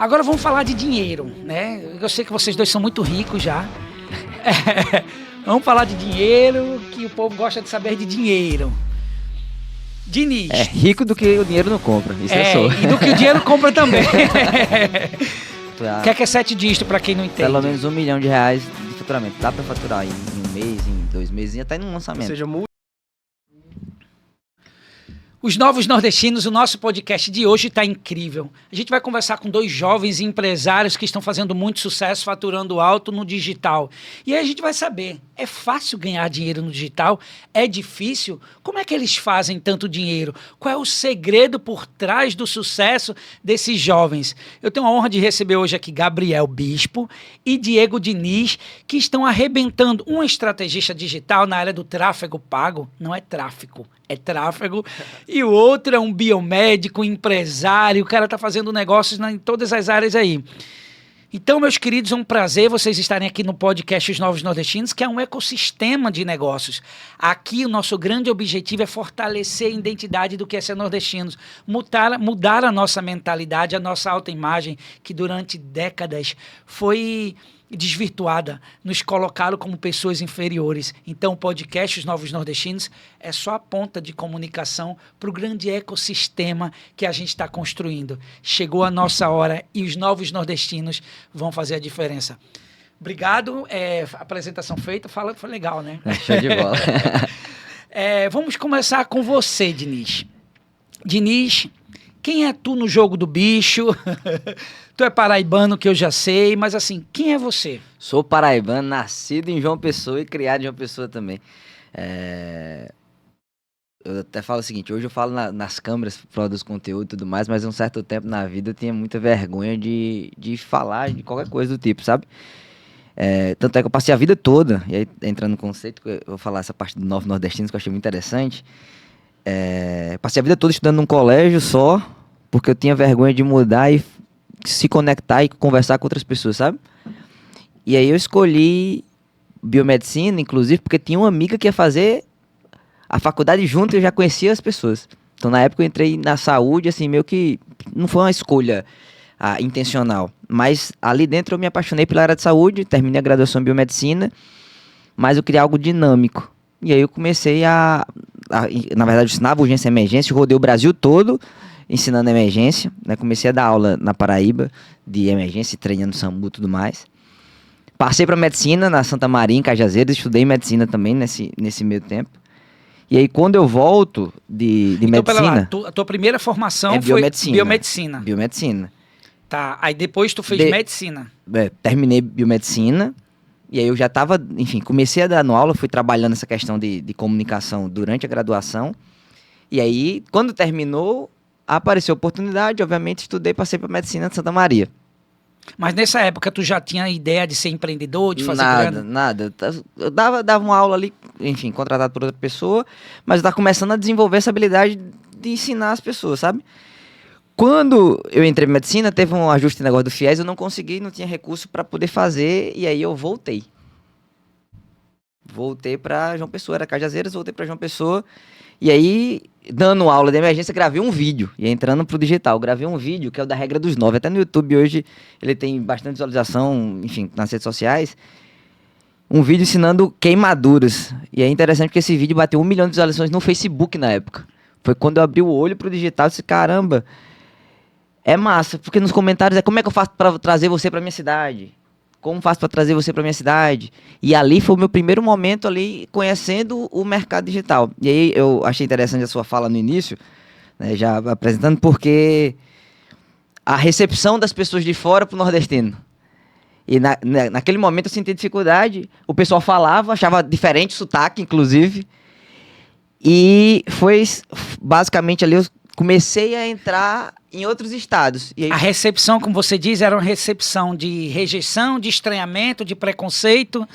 Agora vamos falar de dinheiro, né? Eu sei que vocês dois são muito ricos já. Vamos falar de dinheiro, que o povo gosta de saber de dinheiro. Diniz. É rico do que o dinheiro não compra, isso eu sou. E do que o dinheiro compra também. Pra O que é 7 dígitos, pra quem não entende? pelo menos R$1 milhão de faturamento. Dá pra faturar em um mês, em 2 meses, e até num lançamento. Ou seja, Os Novos Nordestinos, o nosso podcast de hoje está incrível. A gente vai conversar com 2 jovens empresários que estão fazendo muito sucesso, faturando alto no digital. E aí a gente vai saber, é fácil ganhar dinheiro no digital? É difícil? Como é que eles fazem tanto dinheiro? Qual é o segredo por trás do sucesso desses jovens? Eu tenho a honra de receber hoje aqui Gabriel Bispo e Diego Diniz, que estão arrebentando um estrategista digital na área do tráfego pago. Não é tráfico, é tráfego. E o outro é um biomédico, empresário. O cara está fazendo negócios em todas as áreas aí. Então, meus queridos, é um prazer vocês estarem aqui no podcast Os Novos Nordestinos, que é um ecossistema de negócios. Aqui, o nosso grande objetivo é fortalecer a identidade do que é ser nordestinos, mudar a nossa mentalidade, a nossa autoimagem, que durante décadas foi desvirtuada, nos colocaram como pessoas inferiores. Então, o podcast Os Novos Nordestinos é só a ponta de comunicação para o grande ecossistema que a gente está construindo. Chegou a nossa hora e os novos nordestinos vão fazer a diferença. Obrigado, apresentação feita, foi legal, né? Show de bola. Vamos começar com você, Diniz. Diniz, quem é tu no jogo do bicho? Tu é paraibano, que eu já sei, mas assim, quem é você? Sou paraibano, nascido em João Pessoa e criado em João Pessoa também. Eu até falo o seguinte, hoje eu falo nas câmeras, produzo conteúdo e tudo mais, mas um certo tempo na vida eu tinha muita vergonha de falar de qualquer coisa do tipo, sabe? Tanto é que eu passei a vida toda, e aí entrando no conceito, eu vou falar essa parte do Novo Nordestinos que eu achei muito interessante. Passei a vida toda estudando num colégio só, porque eu tinha vergonha de mudar e se conectar e conversar com outras pessoas, sabe? E aí eu escolhi biomedicina, inclusive, porque tinha uma amiga que ia fazer a faculdade junto e eu já conhecia as pessoas. Então, na época, eu entrei na saúde, assim, meio que não foi uma escolha intencional. Mas ali dentro eu me apaixonei pela área de saúde, terminei a graduação em biomedicina, mas eu queria algo dinâmico. E aí eu comecei na verdade, eu ensinava urgência e emergência, rodei o Brasil todo ensinando emergência, né? Comecei a dar aula na Paraíba de emergência, treinando SAMU e tudo mais. Passei para medicina na Santa Maria, em Cajazeiras, estudei medicina também nesse meio tempo. E aí, quando eu volto de então, medicina... Pera lá, a tua primeira formação foi biomedicina. Biomedicina. Tá, aí depois tu fez medicina. Terminei biomedicina, e aí eu já estava, enfim, comecei a dar aula, fui trabalhando essa questão de comunicação durante a graduação. E aí, quando terminou, apareceu a oportunidade, obviamente estudei, passei para medicina de Santa Maria. Mas nessa época tu já tinha ideia de ser empreendedor, de fazer grana? Nada. Eu dava uma aula ali, enfim, contratado por outra pessoa, mas eu estava começando a desenvolver essa habilidade de ensinar as pessoas, sabe? Quando eu entrei em medicina, teve um ajuste no negócio do FIES, eu não consegui, não tinha recurso para poder fazer, e aí eu voltei. Voltei para João Pessoa, era Cajazeiras, voltei para João Pessoa, e aí, dando aula de emergência, gravei um vídeo, e entrando pro digital, gravei um vídeo que é o da regra dos 9, até no YouTube hoje ele tem bastante visualização, enfim, nas redes sociais, um vídeo ensinando queimaduras, e é interessante porque esse vídeo bateu 1 milhão de visualizações no Facebook na época, foi quando eu abri o olho pro digital e disse, caramba, é massa, porque nos comentários como é que eu faço para trazer você pra minha cidade? Como faço para trazer você para minha cidade? E ali foi o meu primeiro momento ali conhecendo o mercado digital. E aí eu achei interessante a sua fala no início, né, já apresentando, porque a recepção das pessoas de fora para o nordestino. E naquele momento eu senti dificuldade, o pessoal falava, achava diferente o sotaque, inclusive. E foi basicamente ali eu comecei a entrar em outros estados. E aí... A recepção, como você diz, era uma recepção de rejeição, de estranhamento, de preconceito?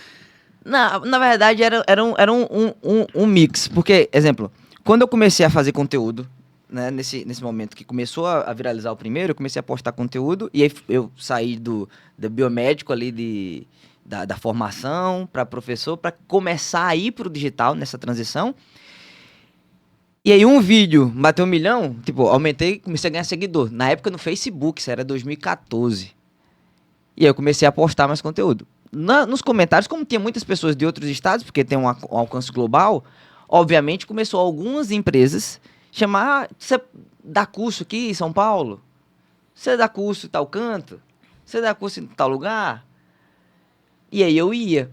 Na verdade, era um mix. Porque, exemplo, quando eu comecei a fazer conteúdo, né, nesse momento que começou a viralizar o primeiro, eu comecei a postar conteúdo, e aí eu saí do biomédico ali, da formação, para professor, para começar a ir para o digital nessa transição. E aí um vídeo bateu 1 milhão, tipo, aumentei, comecei a ganhar seguidor. Na época no Facebook, isso era 2014. E aí eu comecei a postar mais conteúdo. Nos comentários, como tinha muitas pessoas de outros estados, porque tem um alcance global, obviamente começou algumas empresas chamar, você dá curso aqui em São Paulo? Você dá curso em tal canto? Você dá curso em tal lugar? E aí eu ia.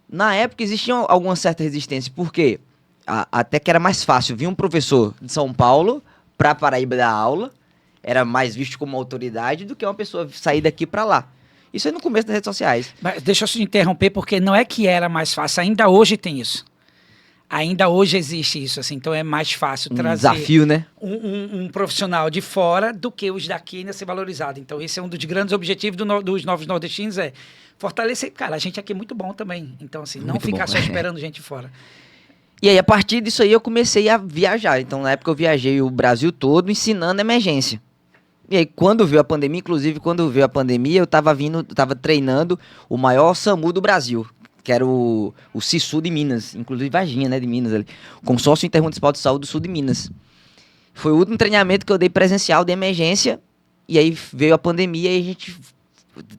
Na época existia alguma certa resistência, porque até que era mais fácil vir um professor de São Paulo para Paraíba dar aula, era mais visto como autoridade do que uma pessoa sair daqui para lá. Isso aí no começo das redes sociais. Mas deixa eu te interromper, porque não é que era mais fácil, ainda hoje tem isso. Ainda hoje existe isso, assim, então é mais fácil trazer Desafio, né? um profissional de fora do que os daqui ainda ser valorizado. Então esse é um dos grandes objetivos dos Novos Nordestinos, é fortalecer. Cara, a gente aqui é muito bom também, então assim, não Muito ficar bom. só esperando gente fora. E aí, a partir disso aí, eu comecei a viajar. Então, na época, eu viajei o Brasil todo ensinando emergência. E aí, quando veio a pandemia, inclusive, quando veio a pandemia, eu tava treinando o maior SAMU do Brasil, que era o CISU de Minas, inclusive Varginha, né, de Minas ali. Consórcio Intermunicipal de Saúde do Sul de Minas. Foi o último treinamento que eu dei presencial de emergência, e aí veio a pandemia e a gente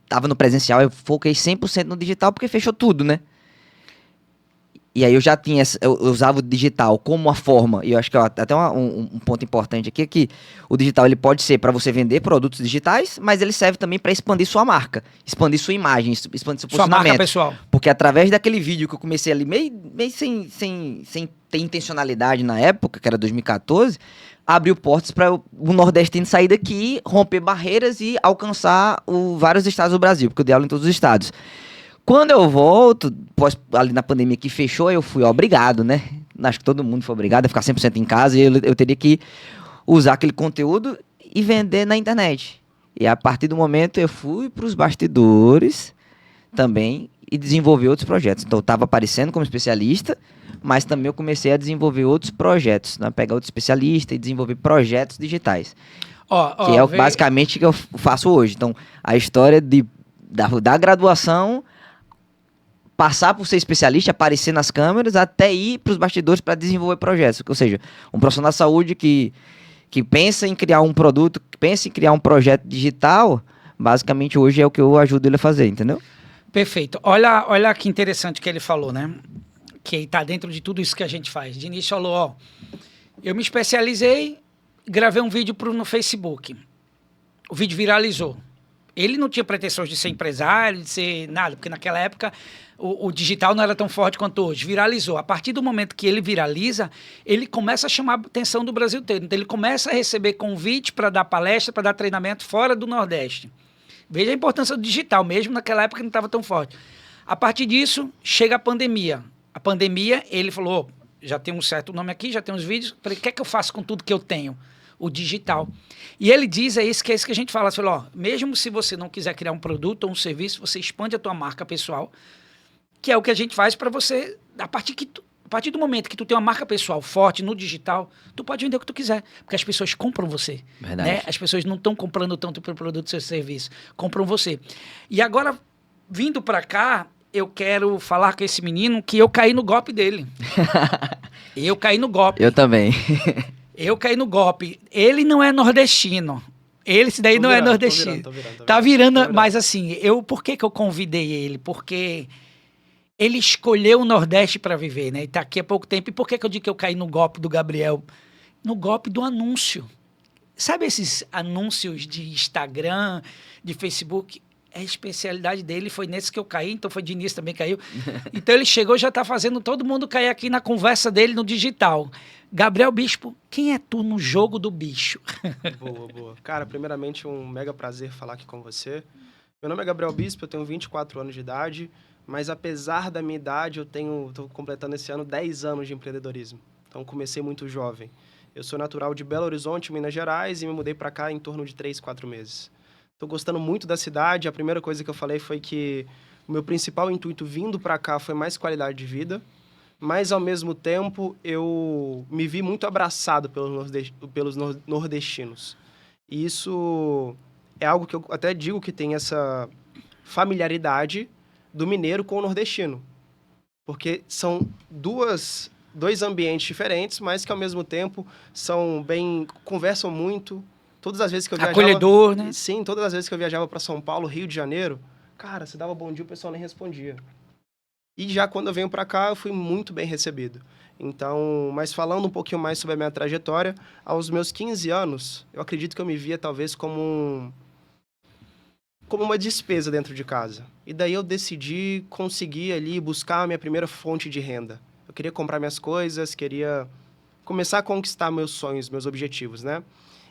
tava no presencial, eu foquei 100% no digital, porque fechou tudo, né? E aí eu já tinha, eu usava o digital como uma forma, e eu acho que até um ponto importante aqui é que o digital ele pode ser para você vender produtos digitais, mas ele serve também para expandir sua marca, expandir sua imagem, expandir seu Sua marca posicionamento. pessoal. Porque através daquele vídeo que eu comecei ali, meio sem ter intencionalidade na época, que era 2014, abriu portas para o nordestino sair daqui, romper barreiras e alcançar vários estados do Brasil, porque eu dei aula em todos os estados. Quando eu volto, ali na pandemia que fechou, eu fui obrigado, né? Acho que todo mundo foi obrigado a ficar 100% em casa e eu teria que usar aquele conteúdo e vender na internet. E a partir do momento eu fui para os bastidores também e desenvolver outros projetos. Então eu estava aparecendo como especialista, mas também eu comecei a desenvolver outros projetos, né? Pegar outro especialista e desenvolver projetos digitais. Que é basicamente o que eu faço hoje. Então, a história da graduação, passar por ser especialista, aparecer nas câmeras, até ir para os bastidores para desenvolver projetos. Ou seja, um profissional da saúde que pensa em criar um produto, que pensa em criar um projeto digital, basicamente hoje é o que eu ajudo ele a fazer, entendeu? Perfeito. Olha que interessante que ele falou, né? Que está dentro de tudo isso que a gente faz. De início falou, ó, eu me especializei, gravei um vídeo no Facebook. O vídeo viralizou. Ele não tinha pretensões de ser empresário, de ser nada, porque naquela época o digital não era tão forte quanto hoje. Viralizou. A partir do momento que ele viraliza, ele começa a chamar a atenção do Brasil inteiro. Então ele começa a receber convite para dar palestra, para dar treinamento fora do Nordeste. Veja a importância do digital, mesmo naquela época que não estava tão forte. A partir disso, chega a pandemia. A pandemia, ele falou, já tem um certo nome aqui, já tem uns vídeos, falei, o que é que eu faço com tudo que eu tenho? O digital. E ele diz, é isso que a gente fala, falou, ó, mesmo se você não quiser criar um produto ou um serviço, você expande a tua marca pessoal, que é o que a gente faz para você, a partir do momento que tu tem uma marca pessoal forte no digital, tu pode vender o que tu quiser, porque as pessoas compram você. Verdade. Né? As pessoas não estão comprando tanto pelo produto, seu serviço, compram você. E agora, vindo para cá, eu quero falar com esse menino que eu caí no golpe dele. Eu caí no golpe. Eu também. Eu caí no golpe. Ele não é nordestino. Esse daí não é nordestino. Tá virando, mas assim, por que eu convidei ele? Porque ele escolheu o Nordeste para viver, né? E tá aqui há pouco tempo. E por que eu digo que eu caí no golpe do Gabriel? No golpe do anúncio. Sabe esses anúncios de Instagram, de Facebook? É a especialidade dele, foi nesse que eu caí, então foi de início também caiu. Então ele chegou e já tá fazendo todo mundo cair aqui na conversa dele no digital. Gabriel Bispo, quem é tu no jogo do bicho? Boa. Cara, primeiramente um mega prazer falar aqui com você. Meu nome é Gabriel Bispo, eu tenho 24 anos de idade, mas apesar da minha idade, tô completando esse ano 10 anos de empreendedorismo. Então comecei muito jovem. Eu sou natural de Belo Horizonte, Minas Gerais, e me mudei para cá em torno de 3, 4 meses. Estou gostando muito da cidade. A primeira coisa que eu falei foi que o meu principal intuito vindo para cá foi mais qualidade de vida, mas, ao mesmo tempo, eu me vi muito abraçado pelos nordestinos. E isso é algo que eu até digo que tem essa familiaridade do mineiro com o nordestino, porque são duas dois ambientes diferentes, mas que ao mesmo tempo conversam muito. Todas as vezes que eu viajava... Acolhedor, né? Sim, todas as vezes que eu viajava para São Paulo, Rio de Janeiro, cara, você dava bom dia, o pessoal nem respondia. E já quando eu venho para cá, eu fui muito bem recebido. Então, mas falando um pouquinho mais sobre a minha trajetória, aos meus 15 anos, eu acredito que eu me via talvez como uma despesa dentro de casa. E daí eu decidi conseguir ali buscar a minha primeira fonte de renda. Eu queria comprar minhas coisas, queria começar a conquistar meus sonhos, meus objetivos, né?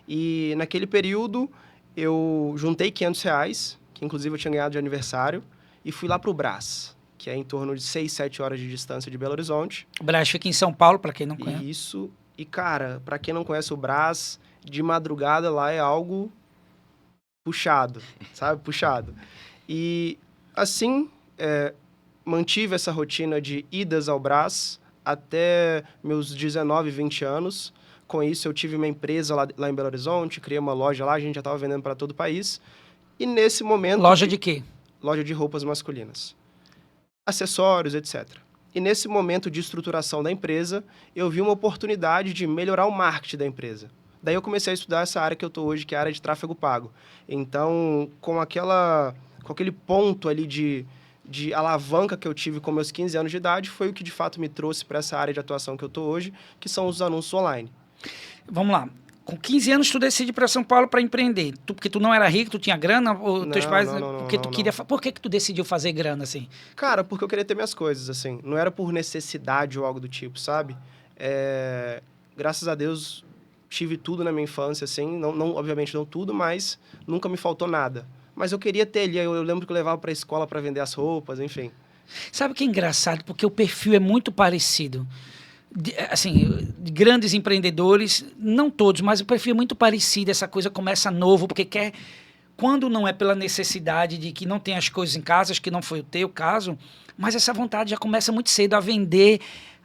E naquele período, eu juntei R$ 500, que inclusive eu tinha ganhado de aniversário, e fui lá pro Brás, que é em torno de 6, 7 horas de distância de Belo Horizonte. O Brás fica em São Paulo, para quem não conhece. Isso. E, cara, para quem não conhece o Brás, de madrugada lá é algo puxado, sabe? Puxado. E, assim, mantive essa rotina de idas ao Brás até meus 19, 20 anos. Com isso, eu tive uma empresa lá em Belo Horizonte, criei uma loja lá, a gente já estava vendendo para todo o país. E nesse momento... Loja de quê? Loja de roupas masculinas. Acessórios, etc. E nesse momento de estruturação da empresa, eu vi uma oportunidade de melhorar o marketing da empresa. Daí eu comecei a estudar essa área que eu estou hoje, que é a área de tráfego pago. Então, com aquele ponto ali de alavanca que eu tive com meus 15 anos de idade, foi o que de fato me trouxe para essa área de atuação que eu estou hoje, que são os anúncios online. Vamos lá. Com 15 anos, tu decide ir para São Paulo para empreender. Porque tu não era rico, tu tinha grana? Ou teus pais... Porque tu queria... Por que tu decidiu fazer grana, assim? Cara, porque eu queria ter minhas coisas, assim. Não era por necessidade ou algo do tipo, sabe? Graças a Deus, tive tudo na minha infância, assim. Não, obviamente não tudo, mas nunca me faltou nada. Mas eu queria ter ali. Eu lembro que eu levava para a escola para vender as roupas, enfim. Sabe o que é engraçado? Porque o perfil é muito parecido. Assim, de grandes empreendedores, não todos, mas o perfil é muito parecido. Essa coisa começa novo, porque quer... Quando não é pela necessidade de que não tem as coisas em casa, acho que não foi o teu caso, mas essa vontade já começa muito cedo a vender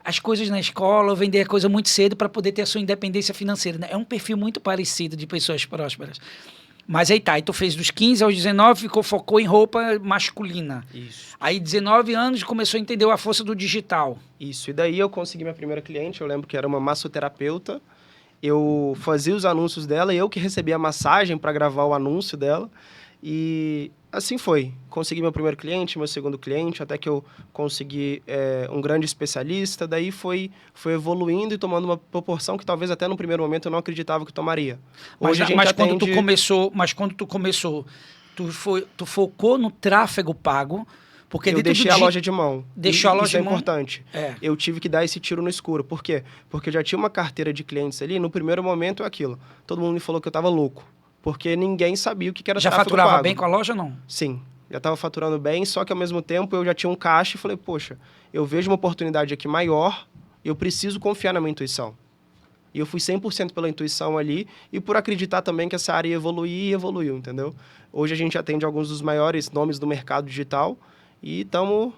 as coisas na escola, ou vender a coisa muito cedo para poder ter a sua independência financeira, né? É um perfil muito parecido de pessoas prósperas. Mas aí tá, aí tu fez dos 15 aos 19, focou em roupa masculina. Isso. Aí 19 anos começou a entender a força do digital. Isso, e daí eu consegui minha primeira cliente, eu lembro que era uma massoterapeuta. Eu fazia os anúncios dela e eu que recebia a massagem para gravar o anúncio dela. E assim foi. Consegui meu primeiro cliente, meu segundo cliente, até que eu consegui um grande especialista. Daí foi evoluindo e tomando uma proporção que talvez até no primeiro momento eu não acreditava que tomaria. Hoje Quando tu começou, tu focou no tráfego pago, porque eu deixei a loja de mão. Deixou a loja de mão. Isso é importante. Eu tive que dar esse tiro no escuro. Por quê? Porque eu já tinha uma carteira de clientes ali. No primeiro momento é aquilo. Todo mundo me falou que eu estava louco. Porque ninguém sabia o que era tráfego pago. Já faturava bem com a loja ou não? Sim. Já estava faturando bem, só que ao mesmo tempo eu já tinha um caixa e falei, poxa, eu vejo uma oportunidade aqui maior, eu preciso confiar na minha intuição. E eu fui 100% pela intuição ali e por acreditar também que essa área ia evoluir e evoluiu, entendeu? Hoje a gente atende alguns dos maiores nomes do mercado digital e estamos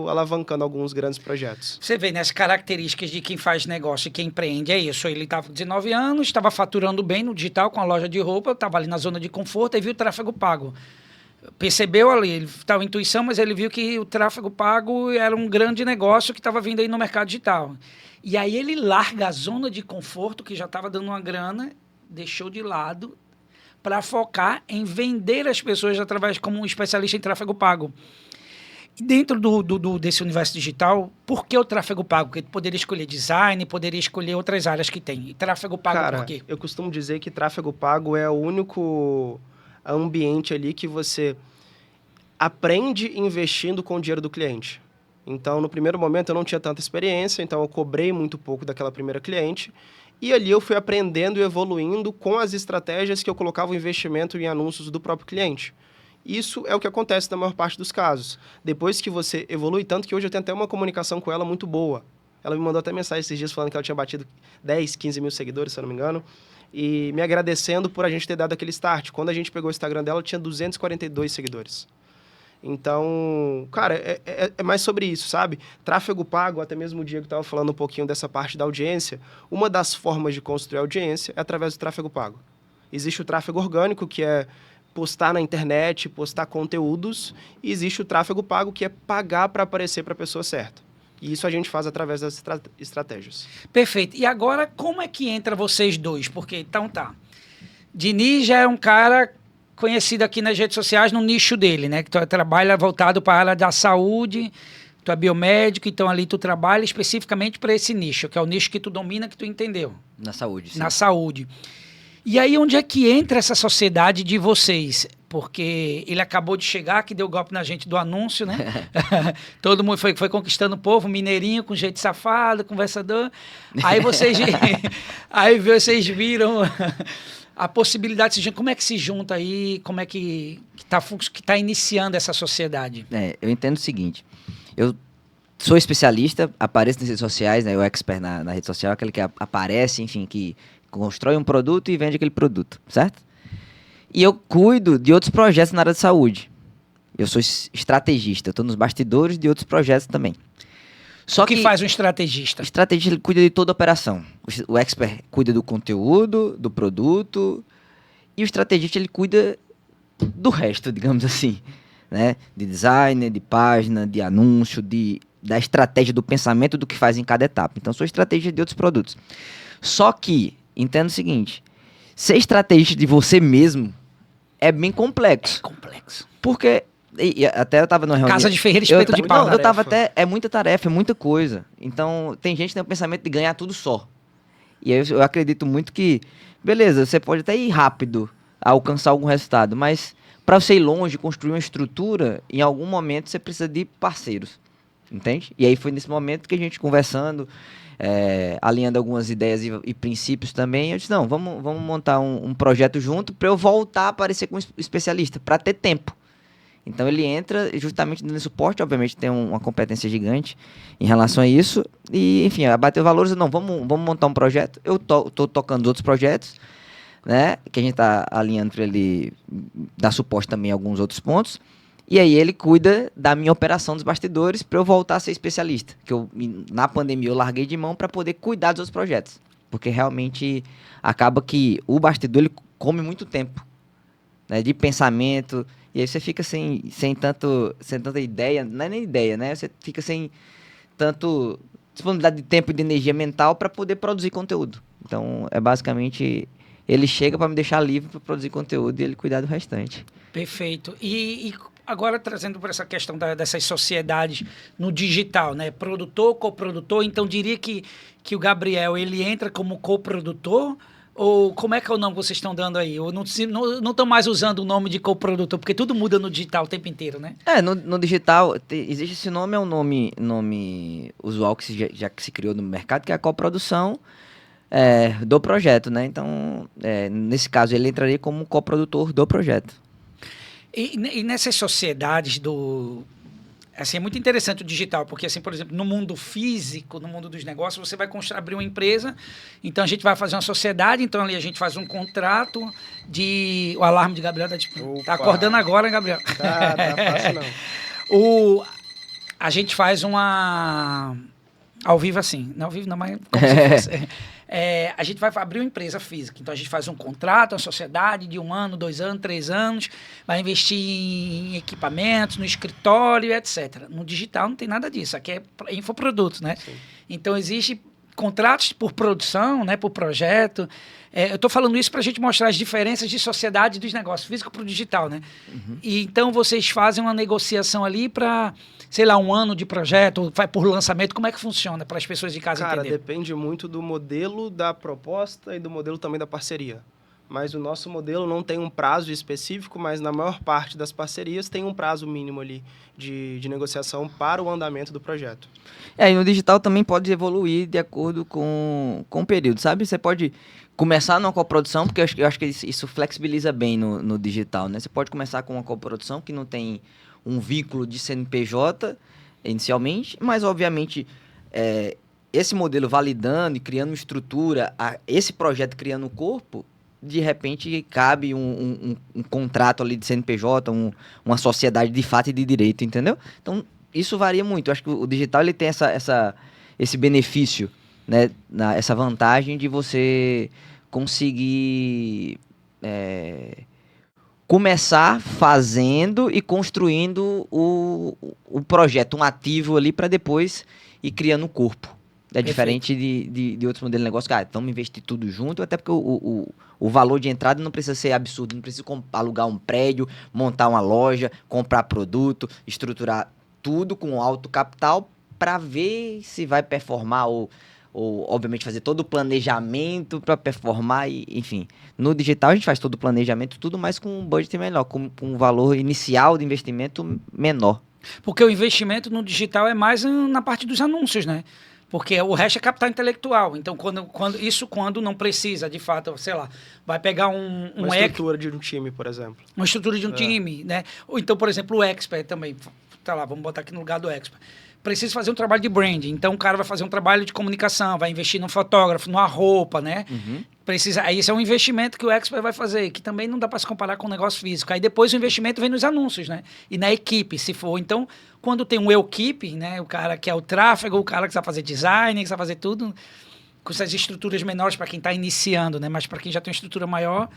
alavancando alguns grandes projetos. Você vê, né, as características de quem faz negócio e quem empreende, é isso. Ele estava com 19 anos, estava faturando bem no digital com a loja de roupa, estava ali na zona de conforto e viu o tráfego pago. Percebeu ali, ele estava intuição, mas ele viu que o tráfego pago era um grande negócio que estava vindo aí no mercado digital. E aí ele larga a zona de conforto, que já estava dando uma grana, deixou de lado para focar em vender as pessoas através como um especialista em tráfego pago. E dentro desse universo digital, por que o tráfego pago? Porque tu poderia escolher design, poderia escolher outras áreas que tem. E tráfego pago, cara, por quê? Eu costumo dizer que tráfego pago é o único ambiente ali que você aprende investindo com o dinheiro do cliente. Então, no primeiro momento, eu não tinha tanta experiência, então eu cobrei muito pouco daquela primeira cliente. E ali eu fui aprendendo e evoluindo com as estratégias que eu colocava o investimento em anúncios do próprio cliente. Isso é o que acontece na maior parte dos casos. Depois que você evolui, tanto que hoje eu tenho até uma comunicação com ela muito boa. Ela me mandou até mensagem esses dias falando que ela tinha batido 10, 15 mil seguidores, se eu não me engano, e me agradecendo por a gente ter dado aquele start. Quando a gente pegou o Instagram dela, ela tinha 242 seguidores. Então, cara, é mais sobre isso, sabe? Tráfego pago, até mesmo o Diego estava falando um pouquinho dessa parte da audiência. Uma das formas de construir audiência é através do tráfego pago. Existe o tráfego orgânico, que é postar na internet, postar conteúdos, e existe o tráfego pago, que é pagar para aparecer para a pessoa certa. E isso a gente faz através das estratégias. Perfeito. E agora, como é que entra vocês dois? Porque, então tá, Diniz já é um cara conhecido aqui nas redes sociais no nicho dele, né? Que tu trabalha voltado para a área da saúde, tu é biomédico, então ali tu trabalha especificamente para esse nicho, que é o nicho que tu domina, que tu entendeu. Na saúde, sim. Na saúde. E aí, onde é que entra essa sociedade de vocês? Porque ele acabou de chegar, que deu golpe na gente do anúncio, né? Todo mundo foi conquistando o povo, mineirinho, com jeito safado, conversador. Aí vocês viram a possibilidade de se juntar. Como é que se junta aí? Como é que tá iniciando essa sociedade? Eu entendo o seguinte, eu sou especialista, apareço nas redes sociais, né? O expert na rede social é aquele que aparece, enfim, que constrói um produto e vende aquele produto, certo? E eu cuido de outros projetos na área de saúde. Eu sou estrategista, eu estou nos bastidores de outros projetos também. Só que faz um estrategista? O estrategista ele cuida de toda a operação. O expert cuida do conteúdo, do produto, e o estrategista ele cuida do resto, digamos assim, né? De design, de página, de anúncio, da estratégia, do pensamento do que faz em cada etapa. Então, sou estrategista de outros produtos. Só que, entenda o seguinte, ser estrategista de você mesmo é bem complexo. É complexo. Porque, até eu tava numa reunião... Casa de ferreiro, espeto de pau. Não, eu tava até... É muita tarefa, é muita coisa. Então, tem gente que tem o pensamento de ganhar tudo só. E aí eu acredito muito que, beleza, você pode até ir rápido a alcançar algum resultado, mas para você ir longe, construir uma estrutura, em algum momento você precisa de parceiros, entende? E aí foi nesse momento que a gente conversando, alinhando algumas ideias e princípios também, eu disse, não, vamos montar um projeto junto para eu voltar a aparecer como especialista, para ter tempo. Então ele entra justamente dando suporte, obviamente tem uma competência gigante em relação a isso, e enfim, abater valores, não, vamos montar um projeto, eu tô tocando outros projetos, né, que a gente está alinhando para ele dar suporte também a alguns outros pontos, e aí ele cuida da minha operação dos bastidores para eu voltar a ser especialista, que na pandemia eu larguei de mão para poder cuidar dos outros projetos, porque realmente acaba que o bastidor ele come muito tempo, né, de pensamento, e aí você fica sem tanta ideia, não é nem ideia, né, você fica sem tanto disponibilidade de tempo e de energia mental para poder produzir conteúdo. Então, é basicamente, ele chega para me deixar livre para produzir conteúdo e ele cuidar do restante. Perfeito. E agora trazendo para essa questão dessas sociedades no digital, né? Produtor, coprodutor, então diria que o Gabriel, ele entra como coprodutor, ou como é que é o nome que vocês estão dando aí? Ou não estão mais usando o nome de coprodutor, porque tudo muda no digital o tempo inteiro, né? No digital, existe esse nome, é um nome usual que já se criou no mercado, que é a coprodução do projeto, né? Então, nesse caso, ele entraria como coprodutor do projeto. E nessas sociedades assim, é muito interessante o digital, porque, assim, por exemplo, no mundo físico, no mundo dos negócios, você vai abrir uma empresa, então a gente vai fazer uma sociedade, então ali a gente faz um contrato O alarme de Gabriel tá acordando agora, hein, Gabriel? Tá fácil não. A gente faz uma... Ao vivo assim, não ao vivo não, mas como se fosse... a gente vai abrir uma empresa física, então a gente faz um contrato, uma sociedade de 1 ano, 2 anos, 3 anos, vai investir em equipamentos, no escritório, etc. No digital não tem nada disso, aqui é infoproduto, né? Sim. Então existe contratos por produção, né, por projeto. Eu estou falando isso para a gente mostrar as diferenças de sociedade dos negócios, físico para o digital, né? Uhum. E então vocês fazem uma negociação ali para, sei lá, 1 ano de projeto, vai por lançamento, como é que funciona para as pessoas de casa entenderem? Cara, depende muito do modelo da proposta e do modelo também da parceria. Mas o nosso modelo não tem um prazo específico, mas na maior parte das parcerias tem um prazo mínimo ali de negociação para o andamento do projeto. E no digital também pode evoluir de acordo com o período, sabe? Você pode começar numa coprodução, porque eu acho que isso flexibiliza bem no digital, né? Você pode começar com uma coprodução que não tem um vínculo de CNPJ inicialmente, mas obviamente esse modelo validando e criando uma estrutura, esse projeto criando um corpo, de repente cabe um contrato ali de CNPJ, uma sociedade de fato e de direito, entendeu? Então, isso varia muito. Eu acho que o digital ele tem esse benefício, né? Essa vantagem de você conseguir começar fazendo e construindo o projeto, um ativo ali para depois e criando um corpo. É diferente de outros modelos de negócio, cara, vamos investir tudo junto, até porque o valor de entrada não precisa ser absurdo, não precisa alugar um prédio, montar uma loja, comprar produto, estruturar tudo com alto capital para ver se vai performar ou, obviamente, fazer todo o planejamento para performar, enfim. No digital a gente faz todo o planejamento, tudo mais com um budget menor, com um valor inicial de investimento menor. Porque o investimento no digital é mais na parte dos anúncios, né? Porque o resto é capital intelectual. Então, quando não precisa, de fato, sei lá, vai pegar uma estrutura de um time, por exemplo. Uma estrutura de um time, né? Ou então, por exemplo, o expert também. Tá lá, vamos botar aqui no lugar do expert. Precisa fazer um trabalho de branding. Então, o cara vai fazer um trabalho de comunicação, vai investir num fotógrafo, numa roupa, né? Aí esse é um investimento que o expert vai fazer, que também não dá para se comparar com o negócio físico. Aí depois o investimento vem nos anúncios, né? E na equipe, se for. Então, quando tem um equipe, né? O cara que é o tráfego, o cara que sabe fazer design, que sabe fazer tudo, com essas estruturas menores para quem está iniciando, né? Mas para quem já tem uma estrutura maior.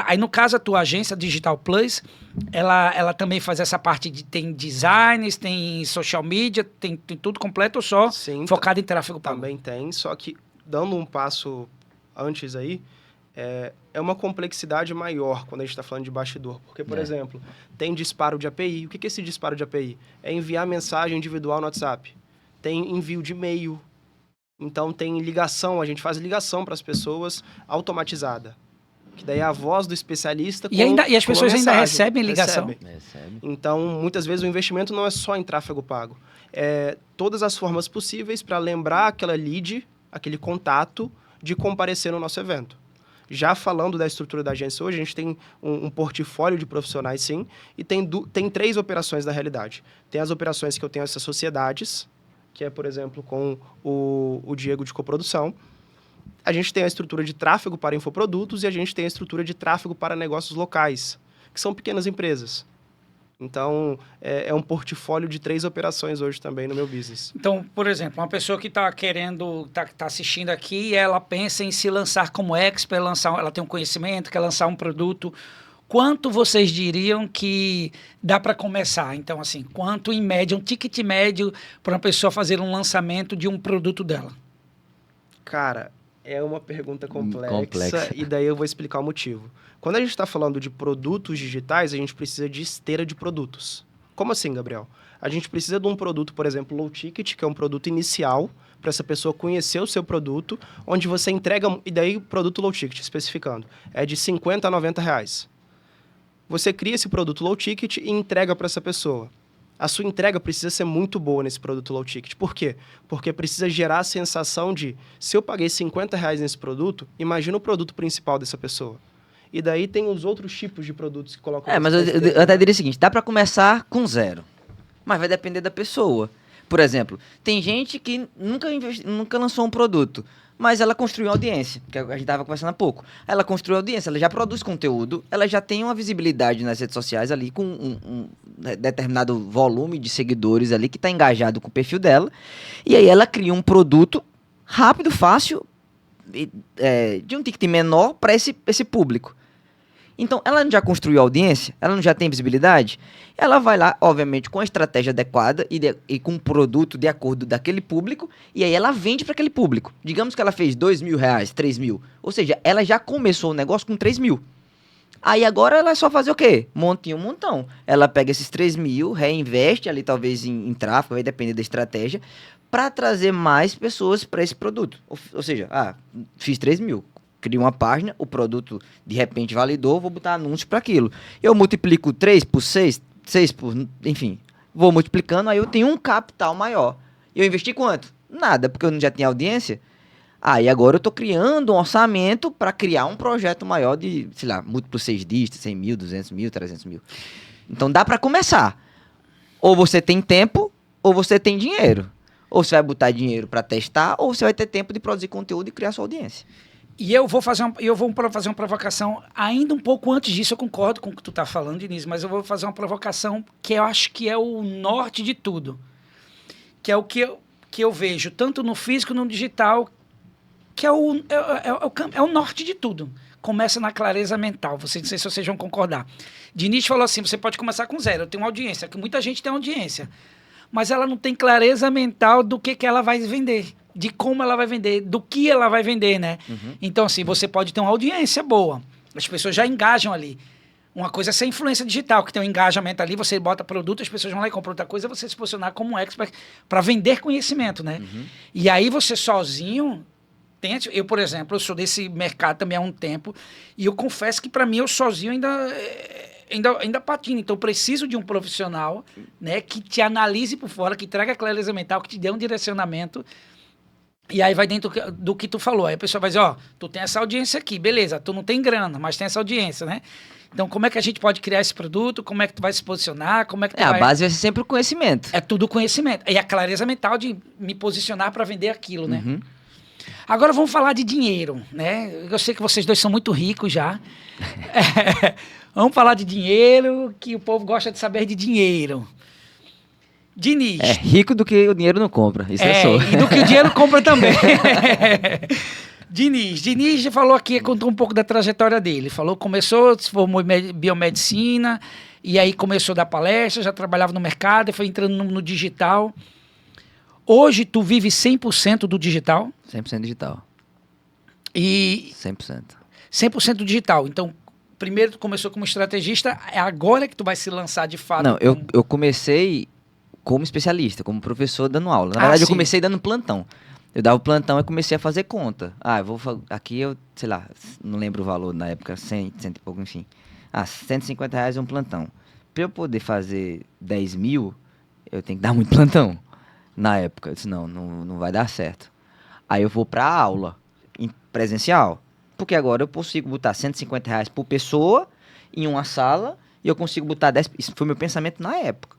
Aí, no caso, a tua agência Digital Plus, ela também faz essa parte de... Tem designs, tem social media, tem tudo completo ou só focado em tráfego pago? Também tem, só que dando um passo antes aí, é uma complexidade maior quando a gente está falando de bastidor. Porque, por exemplo, tem disparo de API. O que é esse disparo de API? É enviar mensagem individual no WhatsApp. Tem envio de e-mail. Então, tem ligação. A gente faz ligação para as pessoas automatizada. Que daí é a voz do especialista e as pessoas ainda recebem ligação? Recebe. Então, muitas vezes, o investimento não é só em tráfego pago. É todas as formas possíveis para lembrar aquela lead, aquele contato, de comparecer no nosso evento. Já falando da estrutura da agência hoje, a gente tem um portfólio de profissionais, sim, e tem 3 operações na realidade. Tem as operações que eu tenho essas sociedades, que é, por exemplo, com o Diego de coprodução. A gente tem a estrutura de tráfego para infoprodutos e a gente tem a estrutura de tráfego para negócios locais, que são pequenas empresas. Então, é um portfólio de 3 operações hoje também no meu business. Então, por exemplo, uma pessoa que está tá assistindo aqui, ela pensa em se lançar como expert, ela tem um conhecimento, quer lançar um produto. Quanto vocês diriam que dá para começar? Então, assim, quanto em média, um ticket médio para uma pessoa fazer um lançamento de um produto dela? Cara, é uma pergunta complexa. E daí eu vou explicar o motivo. Quando a gente está falando de produtos digitais, a gente precisa de esteira de produtos. Como assim, Gabriel? A gente precisa de um produto, por exemplo, low ticket, que é um produto inicial, para essa pessoa conhecer o seu produto, onde você entrega, e daí o produto low ticket, especificando, é de 50 a 90 reais. Você cria esse produto low ticket e entrega para essa pessoa. A sua entrega precisa ser muito boa nesse produto low ticket. Por quê? Porque precisa gerar a sensação de, se eu paguei 50 reais nesse produto, imagina o produto principal dessa pessoa. E daí tem os outros tipos de produtos que colocam... Mas eu até diria o seguinte, dá para começar com 0, mas vai depender da pessoa. Por exemplo, tem gente que nunca lançou um produto, mas ela construiu audiência, que a gente estava conversando há pouco. Ela construiu audiência, ela já produz conteúdo, ela já tem uma visibilidade nas redes sociais ali com um determinado volume de seguidores ali que está engajado com o perfil dela. E aí ela cria um produto rápido, fácil, de um ticket menor para esse público. Então, ela não já construiu audiência? Ela não já tem visibilidade? Ela vai lá, obviamente, com a estratégia adequada e com um produto de acordo daquele público, e aí ela vende para aquele público. Digamos que ela fez R$2.000, R$3.000. Ou seja, ela já começou o negócio com R$3.000. Aí agora ela é só fazer o quê? Montinho, montão. Ela pega esses R$3.000, reinveste ali talvez em tráfego, vai depender da estratégia, para trazer mais pessoas para esse produto. Ou seja, fiz R$3.000. Crio uma página, o produto de repente validou, vou botar anúncio para aquilo. Eu multiplico 3 por 6, 6 por... Enfim, vou multiplicando, aí eu tenho um capital maior. Eu investi quanto? Nada, porque eu já tinha audiência. E agora eu estou criando um orçamento para criar um projeto maior de, sei lá, múltiplos 6 dígitos, 100 mil, 200 mil, 300 mil. Então dá para começar. Ou você tem tempo, ou você tem dinheiro. Ou você vai botar dinheiro para testar, ou você vai ter tempo de produzir conteúdo e criar sua audiência. E eu vou fazer uma provocação, ainda um pouco antes disso, eu concordo com o que tu tá falando, Diniz, mas eu vou fazer uma provocação que eu acho que é o norte de tudo. Que é o que eu vejo, tanto no físico como no digital, que é o norte de tudo. Começa na clareza mental, não sei se vocês vão concordar. Diniz falou assim, você pode começar com 0, eu tenho uma audiência, que muita gente tem audiência. mas ela não tem clareza mental do que ela vai vender, de como ela vai vender, do que ela vai vender, né? Então, assim, você pode ter uma audiência boa, as pessoas já engajam ali. Uma coisa é ser influência digital, que tem um engajamento ali, você bota produto, as pessoas vão lá e compram outra coisa, é você se posicionar como um expert para vender conhecimento, né? E aí você sozinho... Eu, por exemplo, eu sou desse mercado também há um tempo e eu confesso que para mim eu sozinho ainda patino. Então eu preciso de um profissional, né, que te analise por fora, que traga clareza mental, que te dê um direcionamento. E aí vai dentro do que tu falou. Aí a pessoa vai dizer, ó, tu tem essa audiência aqui, beleza, tu não tem grana, mas tem essa audiência, né? Então como é que a gente pode criar esse produto? Como é que tu vai se posicionar? Como é que tu A base vai ser sempre o conhecimento. É tudo conhecimento. E a clareza mental de me posicionar para vender aquilo, né? Agora vamos falar de dinheiro, né? Eu sei que vocês dois são muito ricos já. Vamos falar de dinheiro, que o povo gosta de saber de dinheiro. Diniz. É rico do que o dinheiro não compra. Isso é só. E do que o dinheiro compra também. Diniz já falou aqui, contou um pouco da trajetória dele. Falou, começou, se formou em biomedicina, e aí começou a dar palestra, já trabalhava no mercado, foi entrando no digital. Hoje tu vive 100% do digital? 100% digital. E 100%. 100% digital. Então, primeiro tu começou como estrategista, é agora que tu vai se lançar de fato? Não, eu comecei como especialista, como professor dando aula. Na verdade, eu comecei dando plantão. Eu dava o plantão e comecei a fazer conta. Aqui eu, sei lá, não lembro o valor na época, 100 e pouco, enfim. R$150 é um plantão. Para eu poder fazer 10 mil, eu tenho que dar muito plantão. Na época, eu disse, não vai dar certo. Aí eu vou para a aula, em presencial. Porque agora eu consigo botar R$150 por pessoa em uma sala e eu consigo botar 10... Isso foi meu pensamento na época.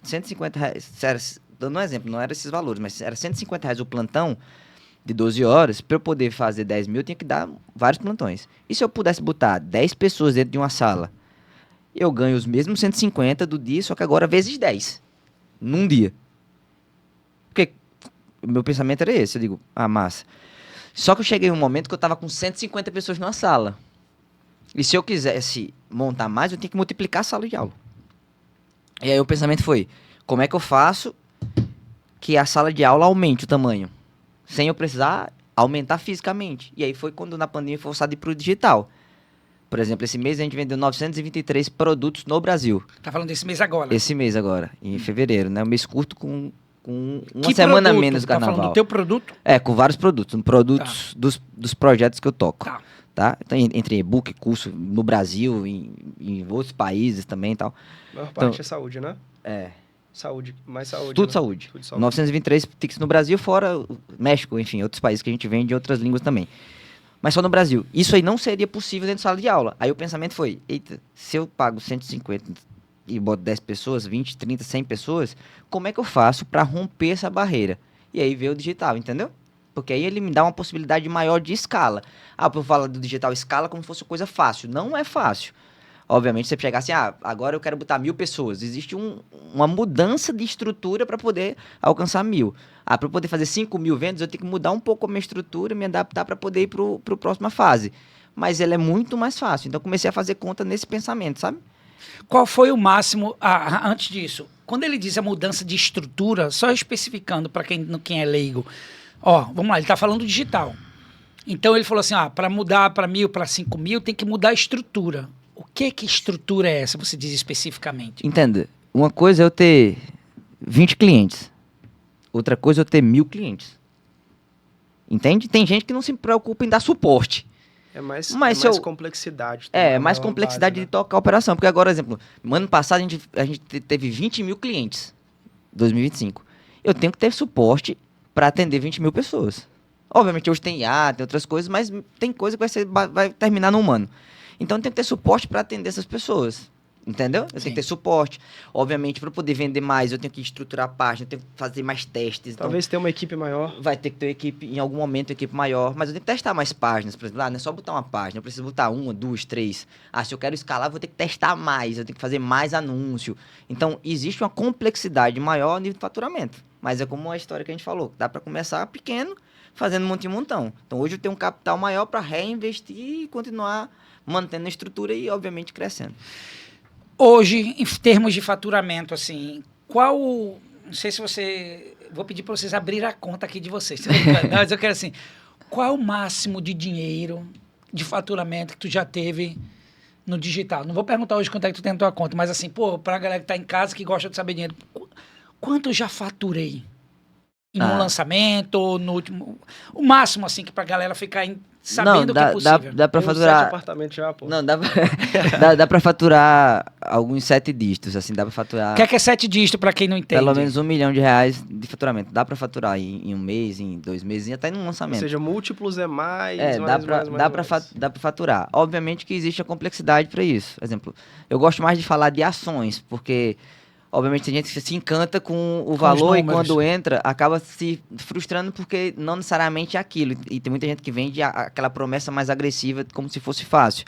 R$150, dando um exemplo, não era esses valores, mas era R$150 o plantão de 12 horas. Para eu poder fazer 10 mil, eu tinha que dar vários plantões. E se eu pudesse botar 10 pessoas dentro de uma sala, eu ganho os mesmos 150 do dia, só que agora vezes 10, num dia. Porque o meu pensamento era esse, eu digo, massa. Só que eu cheguei em um momento que eu estava com 150 pessoas numa sala. E se eu quisesse montar mais, eu tinha que multiplicar a sala de aula. E aí o pensamento foi, como é que eu faço que a sala de aula aumente o tamanho? Sem eu precisar aumentar fisicamente. E aí foi quando na pandemia foi forçado ir para o digital. Por exemplo, esse mês a gente vendeu 923 produtos no Brasil. Tá falando desse mês agora? Esse mês agora, em fevereiro, né? Um mês curto com uma semana produto? menos do carnaval. Tá falando do teu produto? Com vários produtos. Produtos dos projetos que eu toco. Tá? Então, entre e-book, curso no Brasil, em outros países também e tal. A maior parte é saúde, né? Saúde, mais saúde. Tudo né? saúde. Tudo saúde. 923 tickets no Brasil, fora México, enfim, outros países que a gente vende em outras línguas também. Mas só no Brasil. Isso aí não seria possível dentro de sala de aula. Aí o pensamento foi, eita, se eu pago 150 e boto 10 pessoas, 20, 30, 100 pessoas, como é que eu faço para romper essa barreira? E aí veio o digital, entendeu? Porque aí ele me dá uma possibilidade maior de escala. Eu falo do digital escala como se fosse coisa fácil. Não é fácil. Obviamente, você chegar assim, agora eu quero botar 1000 pessoas. Existe uma mudança de estrutura para poder alcançar 1000. Para eu poder fazer 5.000 vendas, eu tenho que mudar um pouco a minha estrutura, me adaptar para poder ir para a próxima fase. Mas ela é muito mais fácil. Então, comecei a fazer conta nesse pensamento, sabe? Qual foi o máximo, antes disso, quando ele diz a mudança de estrutura, só especificando para quem é leigo, vamos lá, ele está falando digital. Então, ele falou assim, para mudar para 1000, para 5.000, tem que mudar a estrutura. O que estrutura é essa, você diz especificamente? Entenda, uma coisa é eu ter 20 clientes, outra coisa é eu ter 1000 clientes. Entende? Tem gente que não se preocupa em dar suporte. É mais complexidade. Mais complexidade base, né? De tocar a operação. Porque agora, exemplo, no ano passado a gente teve 20.000 clientes, 2025. Eu tenho que ter suporte para atender 20.000 pessoas. Obviamente hoje tem IA, tem outras coisas, mas tem coisa que vai terminar no humano. Então, eu tenho que ter suporte para atender essas pessoas. Entendeu? Eu tenho que ter suporte. Obviamente, para poder vender mais, eu tenho que estruturar a página, eu tenho que fazer mais testes. Talvez ter uma equipe maior. Vai ter que ter uma equipe, em algum momento, uma equipe maior. Mas eu tenho que testar mais páginas. Por exemplo, não é só botar uma página, eu preciso botar 1, 2, 3. Se eu quero escalar, eu vou ter que testar mais, eu tenho que fazer mais anúncio. Então, existe uma complexidade maior a nível de faturamento. Mas é como a história que a gente falou. Dá para começar pequeno, fazendo montão. Então, hoje eu tenho um capital maior para reinvestir e continuar mantendo a estrutura e, obviamente, crescendo. Hoje, em termos de faturamento, assim, qual não sei se você... Vou pedir para vocês abrirem a conta aqui de vocês. Não, mas eu quero assim, qual é o máximo de dinheiro, de faturamento que tu já teve no digital? Não vou perguntar hoje quanto é que tu tem na tua conta, mas assim, pô, pra galera que tá em casa, que gosta de saber dinheiro, quanto eu já faturei? Em um lançamento, no último... O máximo, assim, que pra galera ficar sabendo que é possível. Dá pra Tem uns faturar... 7 apartamentos já, pô. Não, dá pra faturar alguns 7 dígitos, assim, dá pra faturar... O que é 7 dígitos, pra quem não entende? Pelo menos R$1 milhão de faturamento. Dá pra faturar em um mês, em 2 meses, e até num Ou lançamento. seja, múltiplos é mais, Dá pra faturar. Obviamente que existe a complexidade para isso. Por exemplo, eu gosto mais de falar de ações, porque obviamente tem gente que se encanta com o valor e quando entra acaba se frustrando porque não necessariamente é aquilo. E tem muita gente que vende aquela promessa mais agressiva como se fosse fácil.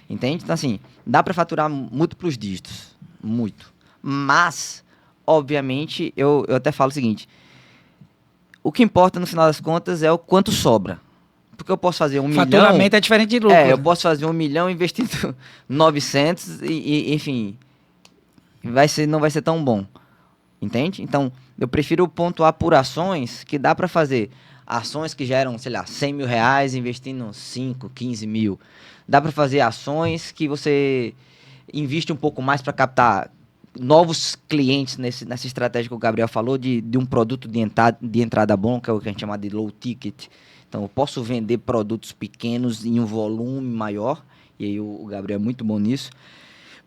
Entende? Então assim, dá para faturar múltiplos dígitos. Muito. Mas, obviamente, eu até falo o seguinte, o que importa no final das contas é o quanto sobra. Porque eu posso fazer 1 milhão... Faturamento é diferente de lucro. Eu posso fazer 1 milhão investindo 900 e enfim, não vai ser tão bom. Entende? Então, eu prefiro pontuar por ações que dá para fazer. Ações que geram, sei lá, R$100 mil investindo 5, 15 mil. Dá para fazer ações que você investe um pouco mais para captar novos clientes nessa estratégia que o Gabriel falou de um produto de entrada bom, que é o que a gente chama de low ticket. Então, eu posso vender produtos pequenos em um volume maior, e aí o Gabriel é muito bom nisso,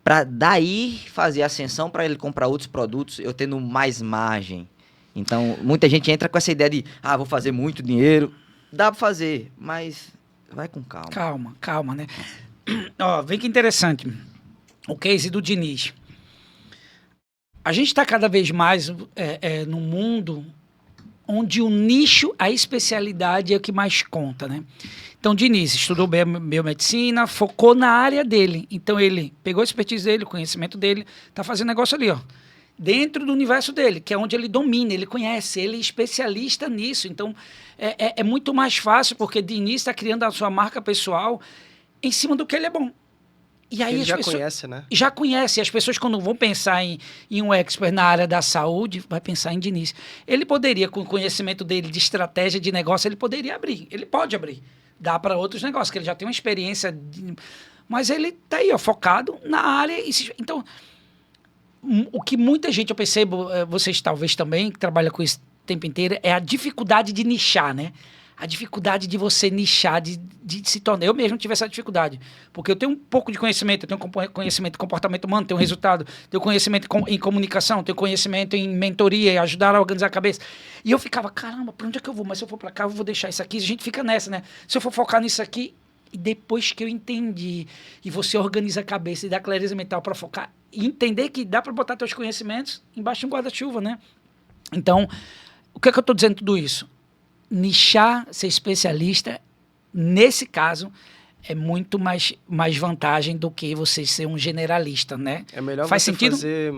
para daí fazer ascensão para ele comprar outros produtos, eu tendo mais margem. Então, muita gente entra com essa ideia de, vou fazer muito dinheiro. Dá para fazer, mas vai com calma. Calma, né? Ó, vem que interessante. O case do Diniz. A gente está cada vez mais num mundo onde o nicho, a especialidade é o que mais conta, né? Então, Diniz estudou biomedicina, focou na área dele. Então, ele pegou a expertise dele, o conhecimento dele, tá fazendo negócio ali, ó. Dentro do universo dele, que é onde ele domina, ele conhece, ele é especialista nisso. Então, é muito mais fácil, porque Diniz está criando a sua marca pessoal em cima do que ele é bom. E aí ele já conhece, né? Já conhece. As pessoas, quando vão pensar em um expert na área da saúde, vai pensar em Diniz. Ele poderia, com o conhecimento dele de estratégia de negócio, ele poderia abrir. Ele pode abrir. Dá para outros negócios, que ele já tem uma experiência. Mas ele está aí, ó, focado na área. Então, o que muita gente, eu percebo, vocês talvez também, que trabalham com isso o tempo inteiro, é a dificuldade de nichar, né? A dificuldade de você nichar, de se tornar... Eu mesmo tive essa dificuldade, porque eu tenho um pouco de conhecimento, eu tenho conhecimento em comportamento humano, tenho resultado, tenho conhecimento em comunicação, tenho conhecimento em mentoria, ajudar a organizar a cabeça. E eu ficava, caramba, para onde é que eu vou? Mas se eu for para cá, eu vou deixar isso aqui. A gente fica nessa, né? Se eu for focar nisso aqui, e depois que eu entendi, e você organiza a cabeça e dá clareza mental para focar, e entender que dá para botar teus conhecimentos embaixo de um guarda-chuva, né? Então, o que é que eu estou dizendo tudo isso? Nichar, ser especialista, nesse caso, é muito mais vantagem do que você ser um generalista, né? É melhor Faz você sentido? fazer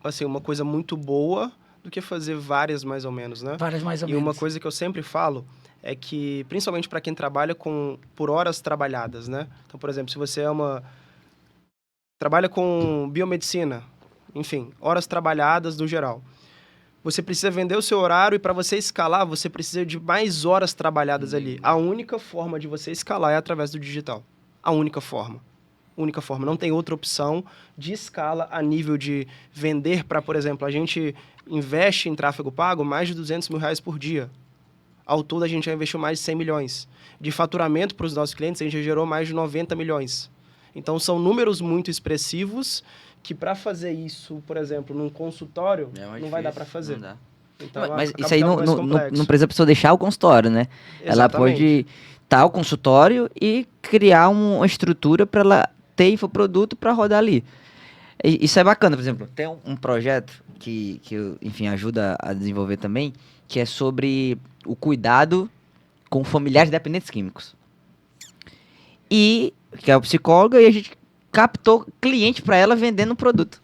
assim, uma coisa muito boa do que fazer várias mais ou menos, né? Várias mais ou e menos. uma coisa que eu sempre falo é que, principalmente para quem trabalha por horas trabalhadas, né? Então, por exemplo, se você trabalha com biomedicina, enfim, horas trabalhadas no geral. Você precisa vender o seu horário e para você escalar, você precisa de mais horas trabalhadas ali. A única forma de você escalar é através do digital. A única forma. Única forma. Não tem outra opção de escala a nível de vender para, por exemplo, a gente investe em tráfego pago mais de R$200 mil por dia. Ao todo, a gente já investiu mais de 100 milhões. De faturamento para os nossos clientes, a gente já gerou mais de 90 milhões. Então, são números muito expressivos que para fazer isso, por exemplo, num consultório, não vai dar para fazer. Não dá. Então, mas isso aí não precisa a pessoa deixar o consultório, né? Exatamente. Ela pode estar o consultório e criar uma estrutura para ela ter infoproduto para rodar ali. Isso é bacana, por exemplo, tem um projeto que eu, enfim, ajuda a desenvolver também, que é sobre o cuidado com familiares dependentes químicos. E que é o psicólogo, e a gente captou cliente para ela vendendo o produto.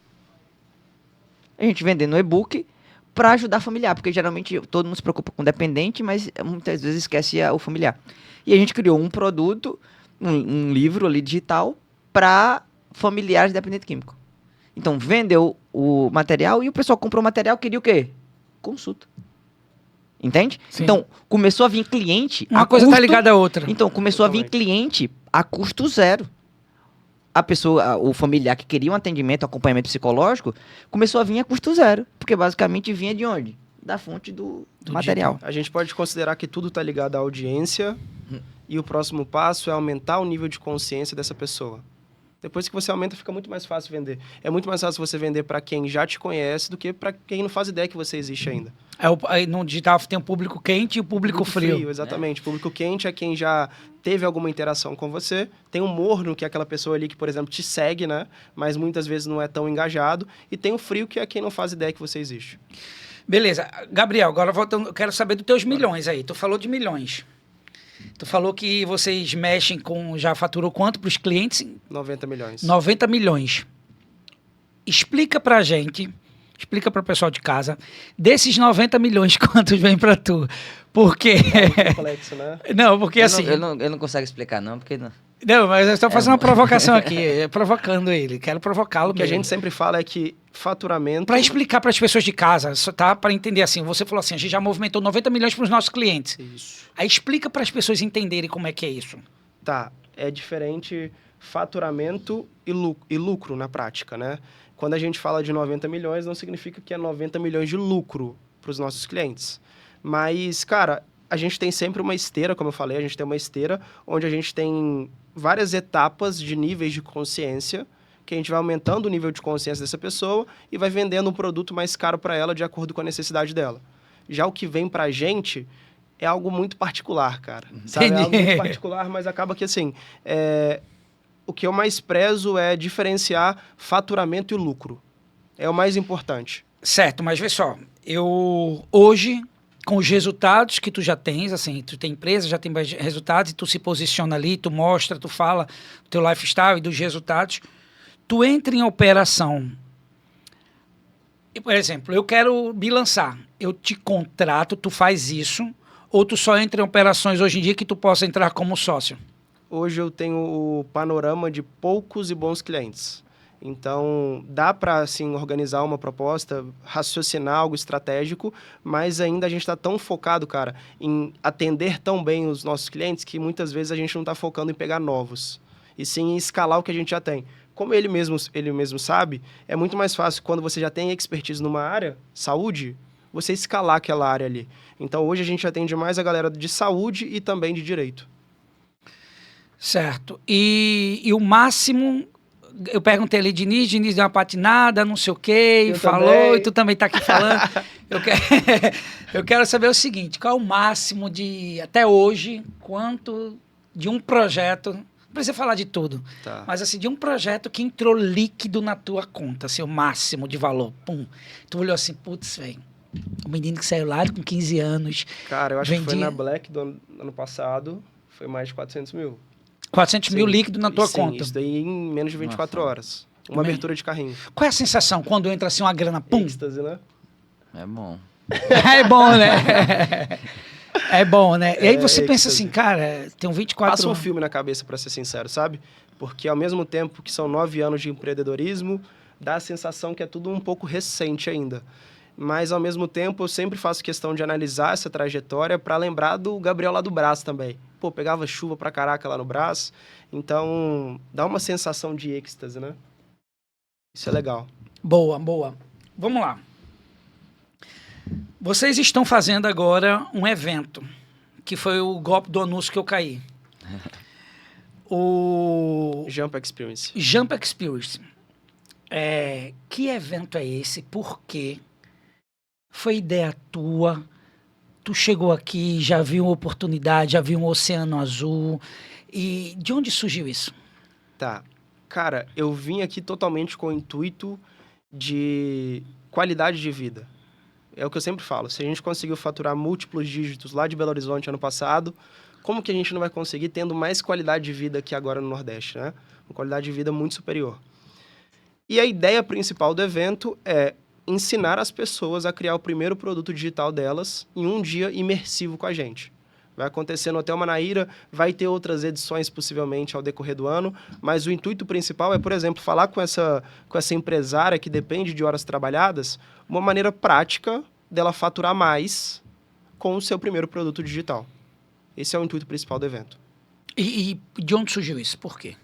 A gente vendendo o e-book para ajudar familiar, porque geralmente todo mundo se preocupa com dependente, mas muitas vezes esquece o familiar. E a gente criou um produto, um livro ali digital para familiares dependentes químicos. Então vendeu o material e o pessoal comprou o material, queria o quê? consulta. Entende? Sim. Então, começou a vir cliente... Uma a coisa tá custo- ligada à outra. Então, começou a vir Totalmente. cliente a custo zero. A pessoa, o familiar que queria um atendimento, acompanhamento psicológico, começou a vir a custo zero. Porque basicamente vinha de onde? Da fonte do material. A gente pode considerar que tudo está ligado à audiência e o próximo passo é aumentar o nível de consciência dessa pessoa. Depois que você aumenta, fica muito mais fácil vender. É muito mais fácil você vender para quem já te conhece do que para quem não faz ideia que você existe ainda. Aí no digital tem o público quente e o público frio. Exatamente. Público quente é quem já teve alguma interação com você. Tem um morno, que é aquela pessoa ali que, por exemplo, te segue, né? Mas muitas vezes não é tão engajado. E tem o frio, que é quem não faz ideia que você existe. Beleza. Gabriel, agora voltando, eu quero saber dos teus milhões aí. Tu falou de milhões. Tu falou que vocês mexem com... Já faturou quanto para os clientes? 90 milhões. 90 milhões. Explica pra gente, explica para o pessoal de casa, desses 90 milhões, quantos vem para tu? Porque... É complexo, né? Não, porque assim... Eu não consigo explicar, não, porque... Não, mas eu estou fazendo uma provocação aqui, provocando ele. Quero provocá-lo O que a mesmo. gente sempre fala é que faturamento... Para explicar para as pessoas de casa, tá? Para entender assim, você falou assim, a gente já movimentou 90 milhões para os nossos clientes. Isso. Aí explica para as pessoas entenderem como é que é isso. Tá, é diferente faturamento e lucro na prática, né? Quando a gente fala de 90 milhões, não significa que é 90 milhões de lucro para os nossos clientes. Mas, cara, a gente tem sempre uma esteira, como eu falei, a gente tem uma esteira onde a gente tem várias etapas de níveis de consciência, que a gente vai aumentando o nível de consciência dessa pessoa e vai vendendo um produto mais caro para ela de acordo com a necessidade dela. Já o que vem para a gente é algo muito particular, cara. Sabe? É algo muito particular, mas acaba que, assim, o que eu mais prezo é diferenciar faturamento e lucro. É o mais importante. Certo, mas vê só, eu hoje, com os resultados que tu já tens, assim, tu tem empresa, já tem resultados, e tu se posiciona ali, tu mostra, tu fala do teu lifestyle e dos resultados, tu entra em operação. E, por exemplo, eu quero me lançar, eu te contrato, tu faz isso, ou tu só entra em operações hoje em dia que tu possa entrar como sócio? Hoje eu tenho o panorama de poucos e bons clientes. Então, dá para, assim, organizar uma proposta, raciocinar algo estratégico, mas ainda a gente está tão focado, cara, em atender tão bem os nossos clientes que muitas vezes a gente não está focando em pegar novos, e sim em escalar o que a gente já tem. Como ele mesmo sabe, é muito mais fácil quando você já tem expertise numa área, saúde, você escalar aquela área ali. Então, hoje a gente atende mais a galera de saúde e também de direito. Certo. E o máximo... Eu perguntei ali, Diniz deu uma patinada, não sei o quê, e falou, também. e tu também tá aqui falando. Eu quero saber o seguinte, qual é o máximo de, até hoje, quanto de um projeto, não precisa falar de tudo, Tá. mas assim, de um projeto que entrou líquido na tua conta, assim, o máximo de valor, pum. Tu olhou assim, putz, velho, o menino que saiu lá com 15 anos, Cara, eu acho que foi vendia na Black do ano passado, foi mais de 400 mil. 400 mil Sim, líquido na tua sim, conta. Isso daí em menos de 24 horas. Uma Bem. abertura de carrinho. Qual é a sensação quando entra assim uma grana, pum? Êxtase, né? É bom. É bom, né? É bom, né? E aí você É pensa êxtase. assim, cara, tenho 24 Passa um anos. filme na cabeça, pra ser sincero, sabe? Porque ao mesmo tempo que são 9 anos de empreendedorismo, dá a sensação que é tudo um pouco recente ainda. Mas ao mesmo tempo eu sempre faço questão de analisar essa trajetória para lembrar do Gabriel lá do Brás também. Pô, pegava chuva pra caraca lá no Brás, então dá uma sensação de êxtase, né? Isso é legal. Boa, boa. Vamos lá. Vocês estão fazendo agora um evento, que foi o golpe do anúncio que eu caí. O Jump Experience. Jump Experience. Que evento é esse? Por quê? Foi ideia tua? Tu chegou aqui, já viu uma oportunidade, já viu um oceano azul. E de onde surgiu isso? Tá. Cara, eu vim aqui totalmente com o intuito de qualidade de vida. É o que eu sempre falo. Se a gente conseguiu faturar múltiplos dígitos lá de Belo Horizonte ano passado, como que a gente não vai conseguir tendo mais qualidade de vida aqui agora no Nordeste, né? Uma qualidade de vida muito superior. E a ideia principal do evento é ensinar as pessoas a criar o primeiro produto digital delas em um dia imersivo com a gente. Vai acontecer no Hotel Manaíra, vai ter outras edições possivelmente ao decorrer do ano, mas o intuito principal é, por exemplo, falar com essa empresária que depende de horas trabalhadas, uma maneira prática dela faturar mais com o seu primeiro produto digital. Esse é o intuito principal do evento. E de onde surgiu isso? Por quê?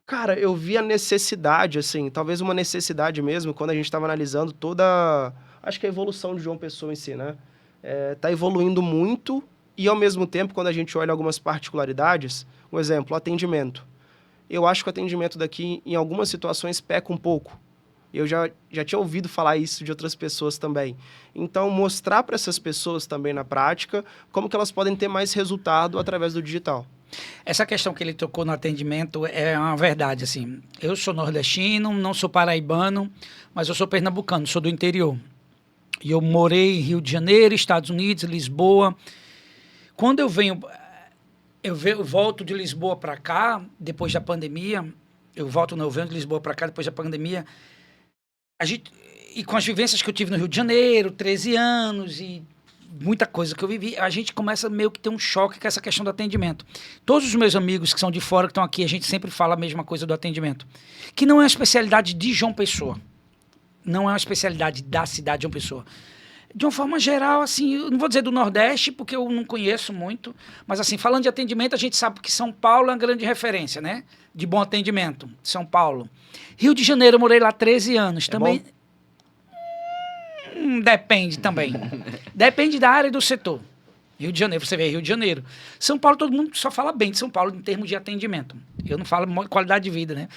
Cara, eu vi a necessidade, assim, talvez uma necessidade mesmo, quando a gente estava analisando toda, acho que a evolução de João Pessoa em si, né? Tá evoluindo muito e, ao mesmo tempo, quando a gente olha algumas particularidades, um exemplo, o atendimento. Eu acho que o atendimento daqui, em algumas situações, peca um pouco. Eu já tinha ouvido falar isso de outras pessoas também. Então, mostrar para essas pessoas também na prática como que elas podem ter mais resultado através do digital. Essa questão que ele tocou no atendimento é uma verdade, assim. Eu sou nordestino, não sou paraibano, mas eu sou pernambucano, sou do interior. E eu morei em Rio de Janeiro, Estados Unidos, Lisboa. Quando eu volto de Lisboa para cá, depois da pandemia, eu venho de Lisboa para cá depois da pandemia, e com as vivências que eu tive no Rio de Janeiro, 13 anos e muita coisa que eu vivi, a gente começa meio que ter um choque com essa questão do atendimento. Todos os meus amigos que são de fora, que estão aqui, a gente sempre fala a mesma coisa do atendimento. Que não é uma especialidade de João Pessoa. Não é uma especialidade da cidade de João Pessoa. De uma forma geral, assim, eu não vou dizer do Nordeste, porque eu não conheço muito, mas assim, falando de atendimento, a gente sabe que São Paulo é uma grande referência, né? De bom atendimento, São Paulo. Rio de Janeiro, eu morei lá 13 anos. Também... bom? Depende também. Depende da área e do setor. Rio de Janeiro, você vê Rio de Janeiro. São Paulo, todo mundo só fala bem de São Paulo em termos de atendimento. Eu não falo qualidade de vida, né?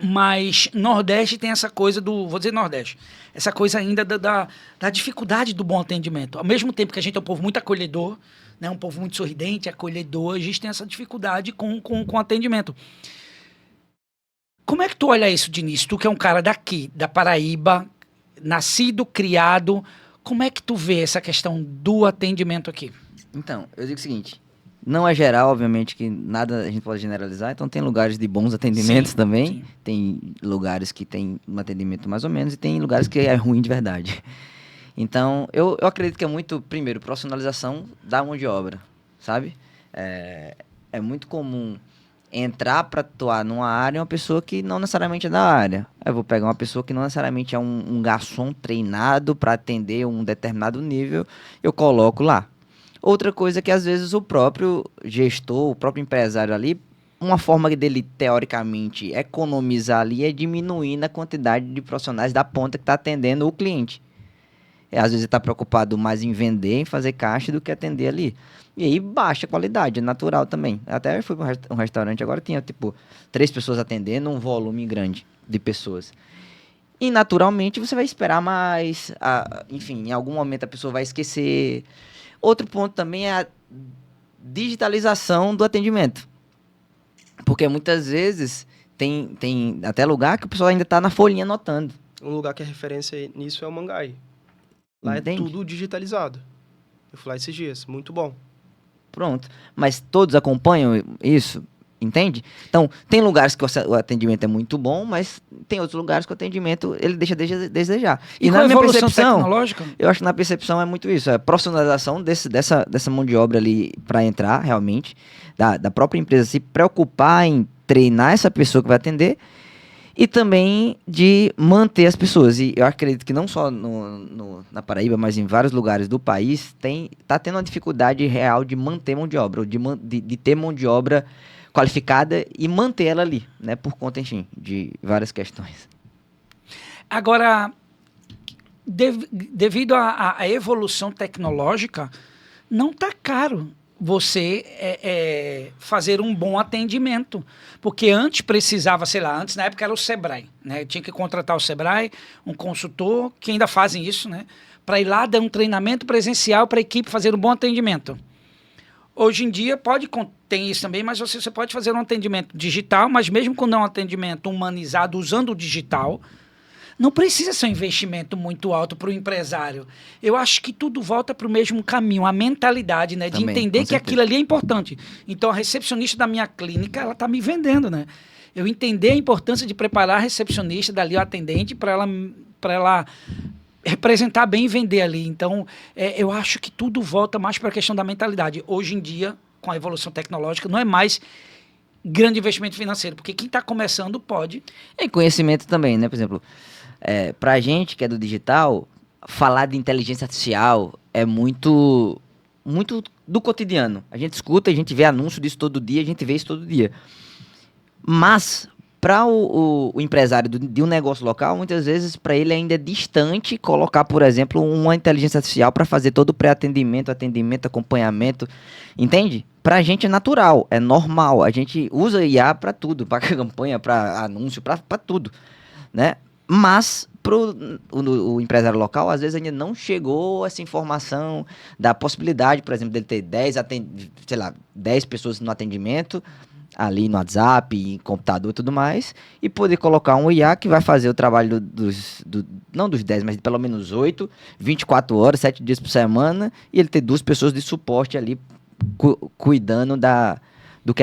Mas Nordeste tem essa coisa vou dizer Nordeste, essa coisa ainda da dificuldade do bom atendimento. Ao mesmo tempo que a gente é um povo muito acolhedor, né? Um povo muito sorridente, acolhedor, a gente tem essa dificuldade com atendimento. Como é que tu olha isso, Diniz? Tu que é um cara daqui, da Paraíba, nascido, criado, como é que tu vê essa questão do atendimento aqui? Então, eu digo o seguinte, não é geral, obviamente, que nada a gente pode generalizar, então tem lugares de bons atendimentos também, sim. Tem lugares que tem um atendimento mais ou menos e tem lugares que é ruim de verdade. Então, eu acredito que é muito, primeiro, profissionalização da mão de obra, sabe? É muito comum entrar para atuar numa área uma pessoa que não necessariamente é da área. Eu vou pegar uma pessoa que não necessariamente é um garçom treinado para atender um determinado nível, eu coloco lá. Outra coisa é que às vezes o próprio gestor, o próprio empresário ali, uma forma dele teoricamente economizar ali é diminuindo a quantidade de profissionais da ponta que está atendendo o cliente. Às vezes ele está preocupado mais em vender, em fazer caixa do que atender ali. E aí baixa a qualidade, é natural também. Até eu fui para um restaurante, agora tinha tipo 3 pessoas atendendo, um volume grande de pessoas. E naturalmente você vai esperar mais, enfim, em algum momento a pessoa vai esquecer. Outro ponto também é a digitalização do atendimento. Porque muitas vezes tem até lugar que o pessoal ainda está na folhinha anotando. Um lugar que é referência nisso é o Mangai. Lá Entende? é tudo digitalizado. Eu fui lá esses dias, muito bom. Pronto. Mas todos acompanham isso, entende? Então, tem lugares que o atendimento é muito bom, mas tem outros lugares que o atendimento ele deixa a desejar. E na com a minha evolução percepção, tecnológica? eu acho que na percepção é muito isso, é a profissionalização dessa mão de obra ali para entrar, realmente, da própria empresa se preocupar em treinar essa pessoa que vai atender e também de manter as pessoas. E eu acredito que não só na Paraíba, mas em vários lugares do país, tá tendo uma dificuldade real de manter mão de obra, ou de ter mão de obra qualificada e manter ela ali, né? Por conta, enfim, de várias questões. Agora, devido à evolução tecnológica, não está caro você fazer um bom atendimento. Porque antes precisava, sei lá, antes na época era o Sebrae, né? Tinha que contratar o Sebrae, um consultor, que ainda fazem isso, né? Para ir lá dar um treinamento presencial para a equipe fazer um bom atendimento. Hoje em dia tem isso também, mas você pode fazer um atendimento digital, mas mesmo quando é um atendimento humanizado usando o digital, não precisa ser um investimento muito alto para o empresário. Eu acho que tudo volta para o mesmo caminho, a mentalidade, né? De Também, entender com que certeza. Aquilo ali é importante. Então, a recepcionista da minha clínica, ela está me vendendo, né? Eu entender a importância de preparar a recepcionista dali, o atendente, para ela representar bem e vender ali. Então, eu acho que tudo volta mais para a questão da mentalidade. Hoje em dia, com a evolução tecnológica, não é mais grande investimento financeiro, porque quem está começando pode. E conhecimento também, né? Por exemplo, pra gente que é do digital, falar de inteligência artificial é muito do cotidiano. A gente escuta, a gente vê anúncio disso todo dia, a gente vê isso todo dia. Mas, para o empresário de um negócio local, muitas vezes, para ele ainda é distante colocar, por exemplo, uma inteligência artificial para fazer todo o pré-atendimento, atendimento, acompanhamento. Entende? Para a gente é natural, é normal. A gente usa IA para tudo, para campanha, para anúncio, para tudo, né? Mas o empresário local, às vezes, ainda não chegou essa informação da possibilidade, por exemplo, dele ter 10 pessoas no atendimento, ali no WhatsApp, em computador e tudo mais, e poder colocar um IA que vai fazer o trabalho não dos 10, mas de pelo menos 8, 24 horas, 7 dias por semana, e ele ter 2 pessoas de suporte ali cuidando do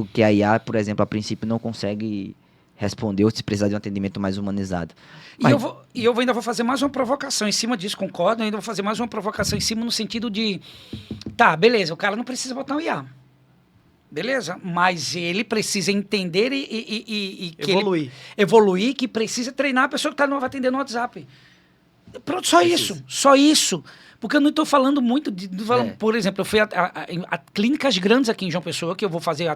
que a IA, por exemplo, a princípio não consegue responder ou se precisar de um atendimento mais humanizado. Mas... E eu ainda vou fazer mais uma provocação em cima disso, concordo, eu ainda vou fazer mais uma provocação em cima no sentido de, tá, beleza, o cara não precisa botar um IA. Beleza? Mas ele precisa entender e evoluir, que precisa treinar a pessoa que não vai atender no WhatsApp. Pronto, só isso. Porque eu não estou falando muito por exemplo, eu fui a clínicas grandes aqui em João Pessoa, que eu vou fazer,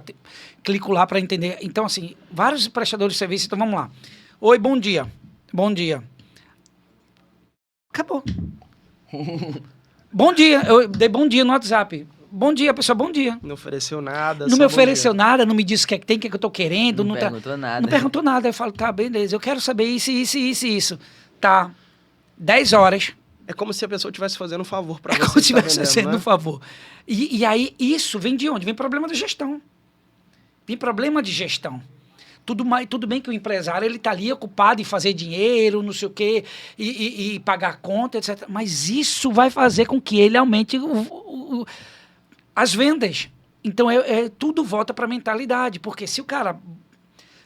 clico lá para entender. Então, assim, vários prestadores de serviço, então vamos lá. Oi, bom dia. Bom dia. Acabou. Bom dia, eu dei bom dia no WhatsApp. Bom dia, pessoal, bom dia. Não ofereceu nada. Não me ofereceu nada, não me disse o que é que tem, o que é que eu tô querendo. Não perguntou nada. Não perguntou nada. Eu falo, tá, beleza, eu quero saber isso. Tá, 10 horas. É como se a pessoa estivesse fazendo um favor para você. É como se estivesse fazendo né? um favor. E aí, isso vem de onde? Vem problema de gestão. Tudo bem que o empresário ele tá ali ocupado em fazer dinheiro, não sei o quê, e pagar conta, etc. Mas isso vai fazer com que ele aumente as vendas. Então, tudo volta para a mentalidade. Porque se o cara...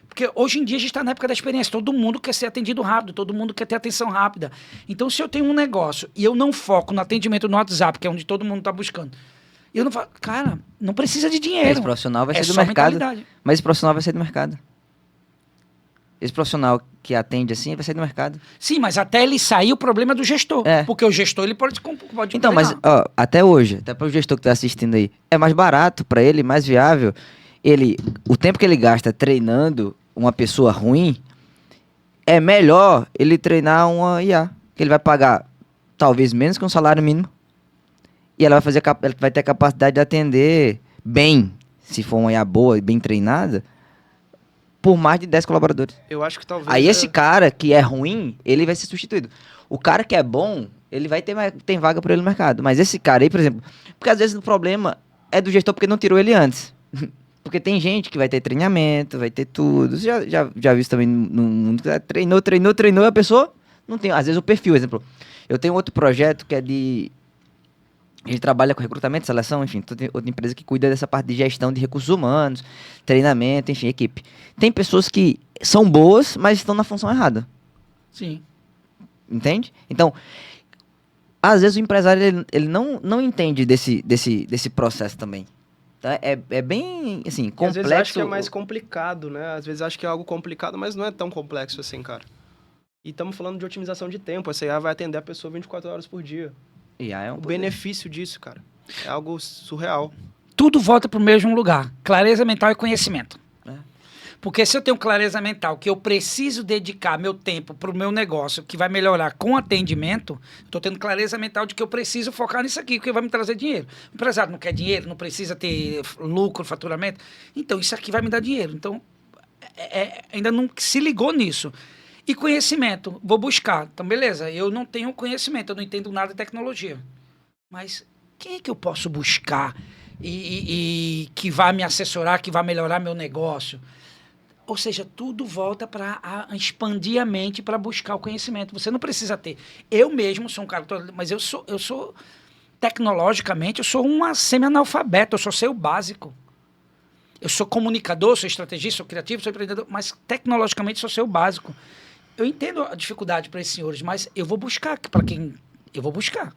Porque hoje em dia a gente está na época da experiência. Todo mundo quer ser atendido rápido, todo mundo quer ter atenção rápida. Então, se eu tenho um negócio e eu não foco no atendimento no WhatsApp, que é onde todo mundo está buscando, eu não falo, cara, não precisa de dinheiro. Esse profissional vai ser do mercado. Mas esse profissional vai ser do mercado. Esse profissional que atende assim vai sair do mercado. Sim, mas até ele sair, o problema é do gestor. Porque o gestor ele pode então, mas até hoje, até para o gestor que está assistindo aí, é mais barato para ele, mais viável. O tempo que ele gasta treinando uma pessoa ruim, é melhor ele treinar uma IA. Que ele vai pagar talvez menos que um salário mínimo. E ela vai ter a capacidade de atender bem, se for uma IA boa e bem treinada, por mais de 10 colaboradores. Eu acho que talvez... Aí esse cara que é ruim, ele vai ser substituído. O cara que é bom, ele vai tem vaga para ele no mercado. Mas esse cara aí, por exemplo... Porque às vezes o problema é do gestor porque não tirou ele antes. Porque tem gente que vai ter treinamento, vai ter tudo. Você já viu isso também no mundo. Treinou, a pessoa não tem... Às vezes o perfil, por exemplo... Eu tenho outro projeto que é de... Ele trabalha com recrutamento, seleção, enfim, outra empresa que cuida dessa parte de gestão de recursos humanos, treinamento, enfim, equipe. Tem pessoas que são boas, mas estão na função errada. Sim. Entende? Então, às vezes o empresário ele não entende desse processo também. Tá? É bem, assim, complexo. Às vezes acho que é mais complicado, né? Às vezes acho que é algo complicado, mas não é tão complexo assim, cara. E estamos falando de otimização de tempo. Essa IA vai atender a pessoa 24 horas por dia. O benefício disso, cara, é algo surreal. Tudo volta para o mesmo lugar. Clareza mental e conhecimento. Porque se eu tenho clareza mental que eu preciso dedicar meu tempo para o meu negócio, que vai melhorar com atendimento, estou tendo clareza mental de que eu preciso focar nisso aqui, porque vai me trazer dinheiro. O empresário não quer dinheiro, não precisa ter lucro, faturamento. Então, isso aqui vai me dar dinheiro. Então, ainda não se ligou nisso. E conhecimento, vou buscar. Então, beleza, eu não tenho conhecimento, eu não entendo nada de tecnologia. Mas quem é que eu posso buscar e que vai me assessorar, que vai melhorar meu negócio? Ou seja, tudo volta para expandir a mente para buscar o conhecimento. Você não precisa ter. Eu mesmo sou um cara, mas eu sou tecnologicamente, eu sou uma semi-analfabeto, eu só sei o básico. Eu sou comunicador, sou estrategista, sou criativo, sou empreendedor, mas tecnologicamente só sei o básico. Eu entendo a dificuldade para esses senhores, mas eu vou buscar para quem eu vou buscar.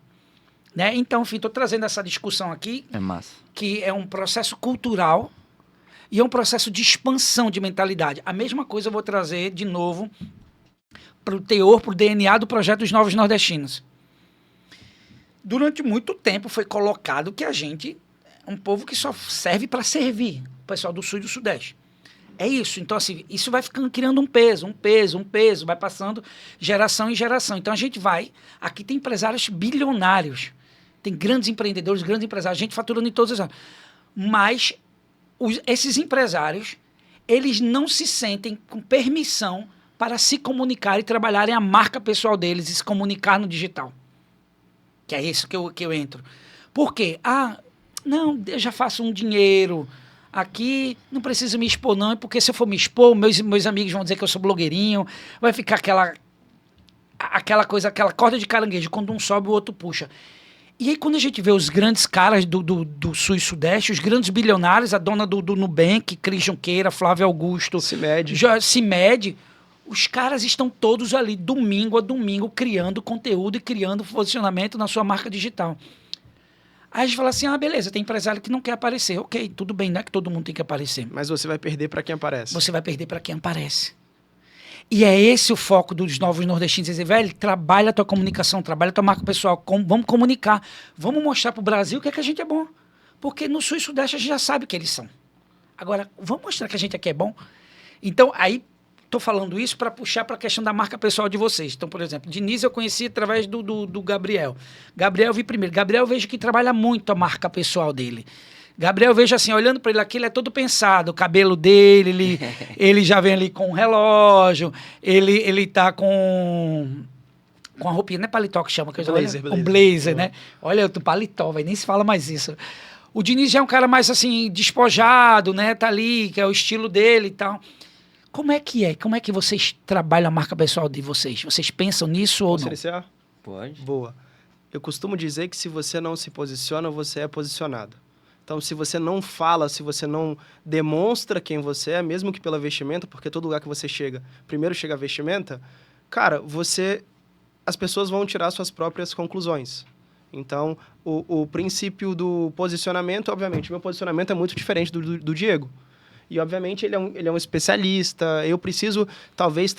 Né? Então, enfim, estou trazendo essa discussão aqui, que é um processo cultural e é um processo de expansão de mentalidade. A mesma coisa eu vou trazer de novo para o teor, para o DNA do projeto dos Novos Nordestinos. durante muito tempo foi colocado que a gente é um povo que só serve para servir o pessoal do Sul e do Sudeste. É isso. Então, assim, isso vai ficando criando um peso, vai passando geração em geração. Então, a gente vai... Aqui tem empresários bilionários, tem grandes empreendedores, grandes empresários, gente faturando em todas as áreas. Mas esses empresários, eles não se sentem com permissão para se comunicar e trabalharem a marca pessoal deles e se comunicar no digital. Que é isso que eu entro. Por quê? Não, eu já faço um dinheiro... Aqui não preciso me expor, não, porque se eu for me expor, meus amigos vão dizer que eu sou blogueirinho, vai ficar aquela coisa, aquela corda de caranguejo, quando um sobe, o outro puxa. E aí, quando a gente vê os grandes caras do Sul e Sudeste, os grandes bilionários, a dona do Nubank, Cris Junqueira, Flávio Augusto, Cimede, os caras estão todos ali, domingo a domingo, criando conteúdo e criando posicionamento na sua marca digital. Aí a gente fala assim, beleza, tem empresário que não quer aparecer. Ok, tudo bem, não é que todo mundo tem que aparecer. Mas você vai perder para quem aparece. Você vai perder para quem aparece. E é esse o foco dos novos nordestinos. Dizer, velho, trabalha a tua comunicação, trabalha a tua marca pessoal, vamos comunicar, vamos mostrar pro Brasil o que é que a gente é bom. Porque no Sul e Sudeste a gente já sabe o que eles são. Agora, vamos mostrar que a gente aqui é bom? Então, aí, estou falando isso para puxar para a questão da marca pessoal de vocês. Então, por exemplo, Diniz eu conheci através do Gabriel. Gabriel eu vi primeiro. Gabriel eu vejo que trabalha muito a marca pessoal dele. Gabriel eu vejo assim, olhando para ele aqui, ele é todo pensado. O cabelo dele, ele já vem ali com um relógio, ele tá com a roupinha, não é paletó que chama? Blazer. Com blazer, né? Olha, o paletó, nem se fala mais isso. O Diniz já é um cara mais assim, despojado, né? Tá ali, que é o estilo dele e tal. Como é que é? Como é que vocês trabalham a marca pessoal de vocês? Vocês pensam nisso ou Posso não? iniciar? Pode. Boa. Eu costumo dizer que se você não se posiciona, você é posicionado. Então, se você não fala, se você não demonstra quem você é, mesmo que pela vestimenta, porque todo lugar que você chega, primeiro chega a vestimenta, cara, as pessoas vão tirar suas próprias conclusões. Então, o princípio do posicionamento, obviamente, meu posicionamento é muito diferente do Diego. E, obviamente, ele é um especialista. Eu preciso, talvez,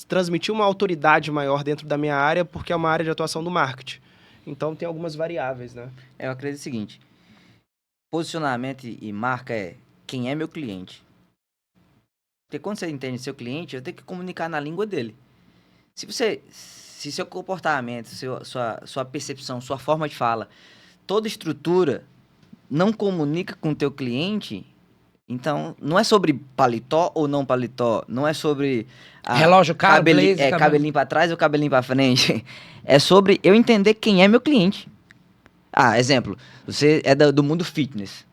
transmitir uma autoridade maior dentro da minha área, porque é uma área de atuação do marketing. Então, tem algumas variáveis, né? Eu acredito o seguinte. Posicionamento e marca é quem é meu cliente. Porque quando você entende seu cliente, eu tenho que comunicar na língua dele. Se seu comportamento, sua percepção, sua forma de fala, toda estrutura não comunica com o teu cliente... Então, não é sobre paletó ou não paletó, não é sobre... relógio caro, blazer, cabelinho pra trás ou cabelinho pra frente. É sobre eu entender quem é meu cliente. Exemplo, você é do mundo fitness.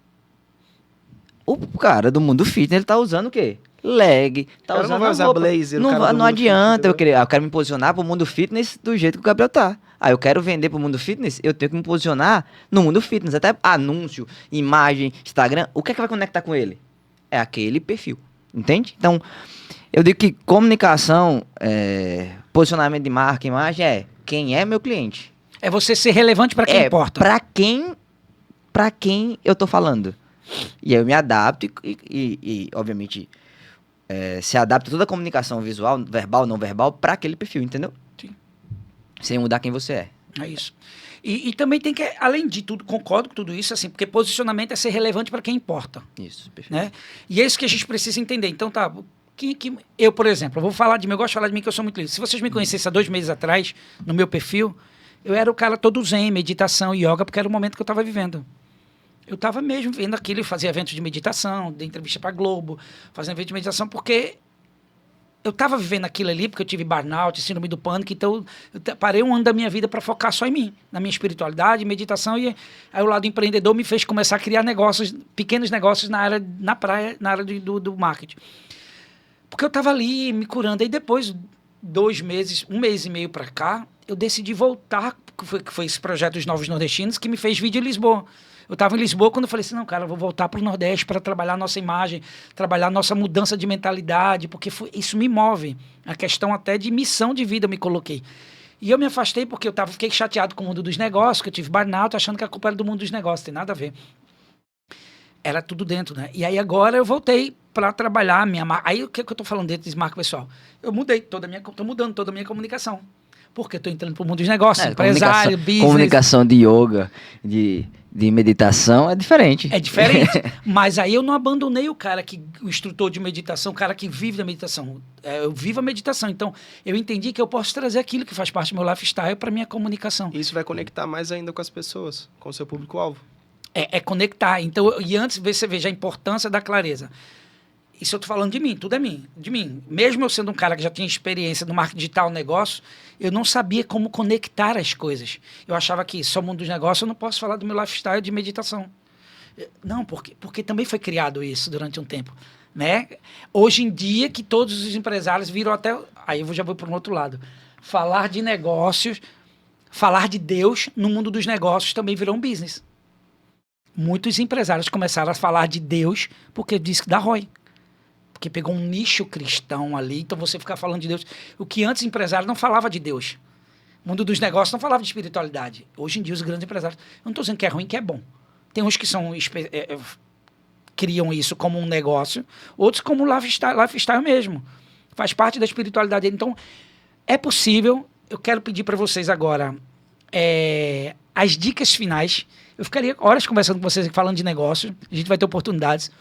O cara do mundo fitness, ele tá usando o quê? Leg, tá usando não vai usar roupa. blazer. Não adianta eu quero me posicionar pro mundo fitness do jeito que o Gabriel tá. Eu quero vender pro mundo fitness, eu tenho que me posicionar no mundo fitness. Até anúncio, imagem, Instagram, o que é que vai conectar com ele? É aquele perfil, entende? Então, eu digo que comunicação, posicionamento de marca, imagem quem é meu cliente. É você ser relevante para quem importa. Para quem eu tô falando. E aí eu me adapto e obviamente, se adapta toda a comunicação visual, verbal, não verbal, para aquele perfil, entendeu? Sim. Sem mudar quem você é. É isso. E também tem que, além de tudo, concordo com tudo isso, assim, porque posicionamento é ser relevante para quem importa. Isso, perfeito. Né? E é isso que a gente precisa entender. Então, eu, por exemplo, eu vou falar de mim, eu gosto de falar de mim que eu sou muito lindo. Se vocês me conhecessem há 2 meses atrás, no meu perfil, eu era o cara todo zen, meditação, yoga, porque era o momento que eu estava vivendo. Eu estava mesmo vendo aquilo, fazia eventos de meditação, dei entrevista para Globo, fazendo evento de meditação, porque eu estava vivendo aquilo ali, porque eu tive burnout, síndrome do pânico, então eu parei um ano da minha vida para focar só em mim, na minha espiritualidade, meditação, e aí o lado empreendedor me fez começar a criar negócios, pequenos negócios na área do marketing. Porque eu estava ali me curando, aí depois, 2 meses, 1 mês e meio para cá, eu decidi voltar, que foi esse projeto dos Novos Nordestinos, que me fez vir de Lisboa. Eu estava em Lisboa quando eu falei assim, não, cara, eu vou voltar para o Nordeste para trabalhar a nossa imagem, trabalhar a nossa mudança de mentalidade, porque isso me move. A questão até de missão de vida eu me coloquei. E eu me afastei porque fiquei chateado com o mundo dos negócios, que eu tive burnout, achando que a culpa era do mundo dos negócios, tem nada a ver. Era tudo dentro, né? E aí agora eu voltei para trabalhar a minha marca. Aí o que eu estou falando dentro de marca pessoal? Eu mudei estou mudando toda a minha comunicação. Porque eu tô entrando pro mundo dos negócios, É, empresário, business. Comunicação de yoga, de meditação é diferente. É diferente. Mas aí eu não abandonei o instrutor de meditação, o cara que vive da meditação. Eu vivo a meditação. Então, eu entendi que eu posso trazer aquilo que faz parte do meu lifestyle para minha comunicação. E isso vai conectar mais ainda com as pessoas, com o seu público-alvo. É conectar. Então, e antes você veja a importância da clareza. Isso eu tô falando de mim, tudo é de mim. Mesmo eu sendo um cara que já tinha experiência no marketing digital, negócio, eu não sabia como conectar as coisas. Eu achava que só mundo dos negócios eu não posso falar do meu lifestyle de meditação. Não, porque também foi criado isso durante um tempo, né? Hoje em dia que todos os empresários viram até... Aí eu já vou para um outro lado. Falar de negócios, falar de Deus no mundo dos negócios também virou um business. Muitos empresários começaram a falar de Deus porque disse que dá ROI. Porque pegou um nicho cristão ali, então você fica falando de Deus. O que antes empresário não falava de Deus. O mundo dos negócios não falava de espiritualidade. Hoje em dia, os grandes empresários... Eu não estou dizendo que é ruim, que é bom. Tem uns que criam isso como um negócio, outros como lifestyle mesmo. Faz parte da espiritualidade dele. Então, é possível. Eu quero pedir para vocês agora as dicas finais. Eu ficaria horas conversando com vocês, falando de negócios. A gente vai ter oportunidades.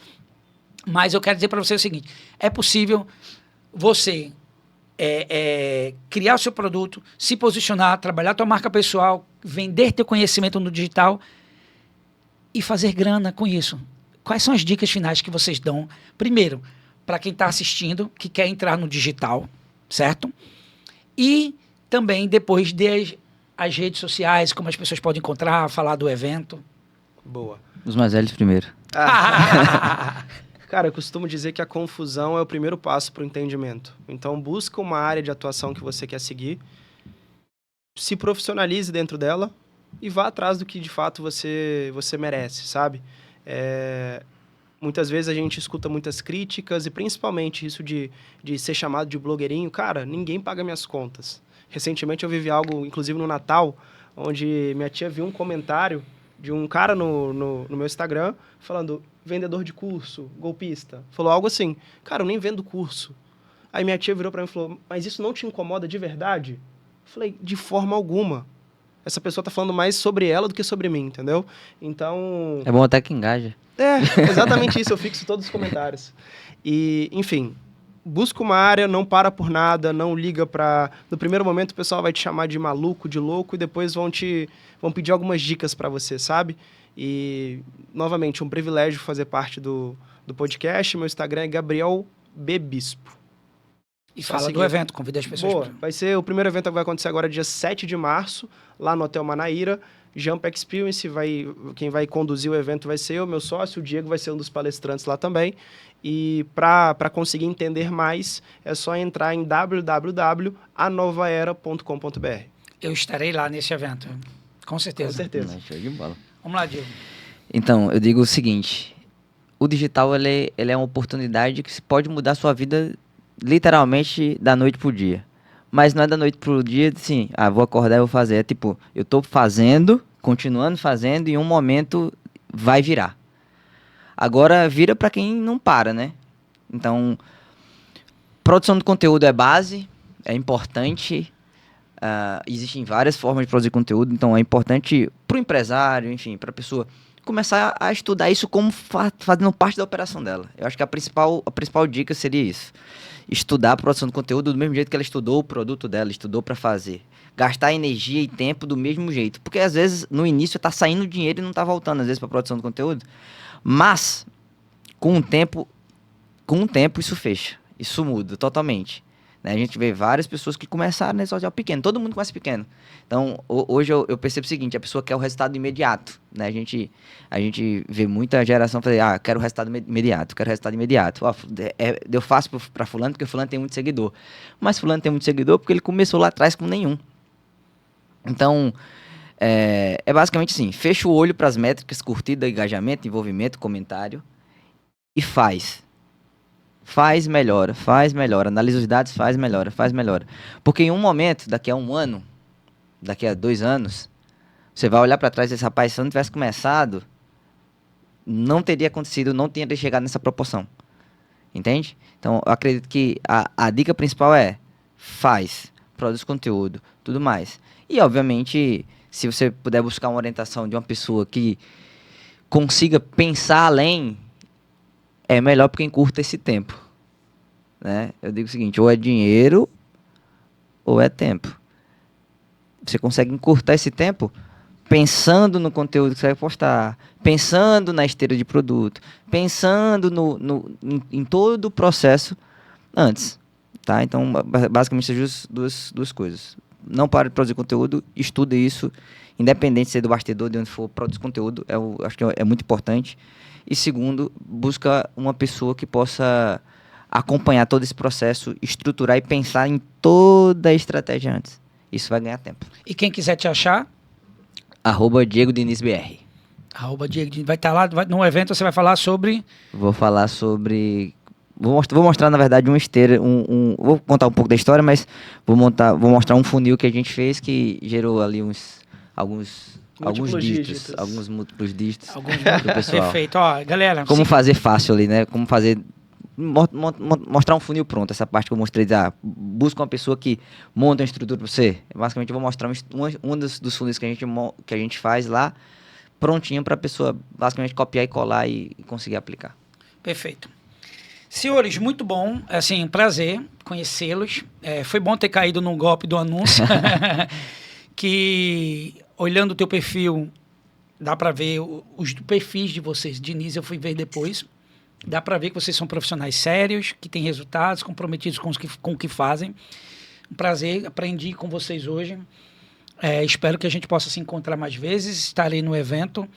Mas eu quero dizer para você o seguinte, é possível você criar o seu produto, se posicionar, trabalhar a tua marca pessoal, vender teu conhecimento no digital e fazer grana com isso. Quais são as dicas finais que vocês dão? Primeiro, para quem está assistindo, que quer entrar no digital, certo? E também depois as redes sociais, como as pessoas podem encontrar, falar do evento. Boa. Os mais velhos primeiro. Cara, eu costumo dizer que a confusão é o primeiro passo para o entendimento. Então, busca uma área de atuação que você quer seguir, se profissionalize dentro dela e vá atrás do que, de fato, você merece, sabe? Muitas vezes a gente escuta muitas críticas e, principalmente, isso de ser chamado de blogueirinho. Cara, ninguém paga minhas contas. Recentemente, eu vivi algo, inclusive no Natal, onde minha tia viu um comentário de um cara no meu Instagram falando... vendedor de curso, golpista. Falou algo assim, cara, eu nem vendo curso. Aí minha tia virou pra mim e falou, mas isso não te incomoda de verdade? Eu falei, de forma alguma. Essa pessoa tá falando mais sobre ela do que sobre mim, entendeu? Então... É bom até que engaja. Exatamente isso, eu fixo todos os comentários. E, enfim, busca uma área, não para por nada, não liga pra... No primeiro momento o pessoal vai te chamar de maluco, de louco, e depois vão pedir algumas dicas pra você, sabe? E, novamente, um privilégio fazer parte do podcast. Meu Instagram é Gabriel B. Bispo. E fala do evento, convida as pessoas. Boa, vai ser o primeiro evento que vai acontecer agora dia 7 de março, lá no Hotel Manaíra. Jump Experience, quem vai conduzir o evento vai ser eu, meu sócio, o Diego vai ser um dos palestrantes lá também. E para conseguir entender mais, é só entrar em www.anovaera.com.br. Eu estarei lá nesse evento, com certeza. Com certeza. Show de bola. Vamos lá, Diego. Então, eu digo o seguinte, o digital ele é uma oportunidade que pode mudar a sua vida literalmente da noite pro dia. Mas não é da noite pro dia, assim, vou acordar e vou fazer. É tipo, eu tô fazendo, continuando fazendo, e em um momento vai virar. Agora, vira para quem não para, né? Então, produção de conteúdo é base, é importante. Existem várias formas de produzir conteúdo, então é importante para o empresário, enfim, para a pessoa começar a estudar isso como fazendo parte da operação dela. Eu acho que a principal dica seria isso. Estudar a produção de conteúdo do mesmo jeito que ela estudou o produto dela, estudou para fazer. Gastar energia e tempo do mesmo jeito. Porque às vezes no início está saindo dinheiro e não está voltando às vezes para a produção de conteúdo. Mas com o tempo isso fecha. Isso muda totalmente. A gente vê várias pessoas que começaram nesse social pequeno. Todo mundo começa pequeno. Então, hoje eu percebo o seguinte, a pessoa quer o resultado imediato. Né? A gente vê muita geração fazer, quero o resultado imediato, quero o resultado imediato. Eu faço para fulano porque fulano tem muito seguidor. Mas fulano tem muito seguidor porque ele começou lá atrás com nenhum. Então, é basicamente assim, fecha o olho para as métricas, curtida, engajamento, envolvimento, comentário e faz. Faz, melhora, analisa os dados, faz, melhora. Porque em um momento, daqui a 1 ano, daqui a 2 anos, você vai olhar para trás e dizer, rapaz, se eu não tivesse começado, não teria acontecido, não teria chegado nessa proporção. Entende? Então, eu acredito que a dica principal é, faz. produz conteúdo, tudo mais. E, obviamente, se você puder buscar uma orientação de uma pessoa que consiga pensar além, é melhor porque encurta esse tempo, né? Eu digo o seguinte, ou é dinheiro ou é tempo. Você consegue encurtar esse tempo pensando no conteúdo que você vai postar, pensando na esteira de produto, pensando em todo o processo antes, tá? Então, basicamente, são duas coisas. Não pare de produzir conteúdo, estude isso, independente de ser do bastidor, de onde for, produzir conteúdo, acho que é muito importante. E segundo, busca uma pessoa que possa acompanhar todo esse processo, estruturar e pensar em toda a estratégia antes. Isso vai ganhar tempo. E quem quiser te achar? @DiegoDinizBR. Diego, vai estar lá, no evento você vai falar sobre... Vou falar sobre... Vou mostrar, na verdade, uma esteira, vou contar um pouco da história, mas vou mostrar um funil que a gente fez que gerou ali alguns dígitos, alguns múltiplos dígitos do pessoal. Perfeito. Ó, galera... Como fazer fácil ali, né? Como fazer... Mostrar um funil pronto, essa parte que eu mostrei, busca uma pessoa que monta uma estrutura para você. Basicamente, eu vou mostrar um dos funis que a gente faz lá, prontinho para a pessoa, basicamente, copiar e colar e conseguir aplicar. Perfeito. Senhores, muito bom, assim, prazer conhecê-los. Foi bom ter caído no golpe do anúncio, que olhando o teu perfil, dá para ver os perfis de vocês. Diniz, eu fui ver depois. Dá para ver que vocês são profissionais sérios, que têm resultados, comprometidos com o que fazem. Um prazer, aprendi com vocês hoje. Espero que a gente possa se encontrar mais vezes, estarei no evento.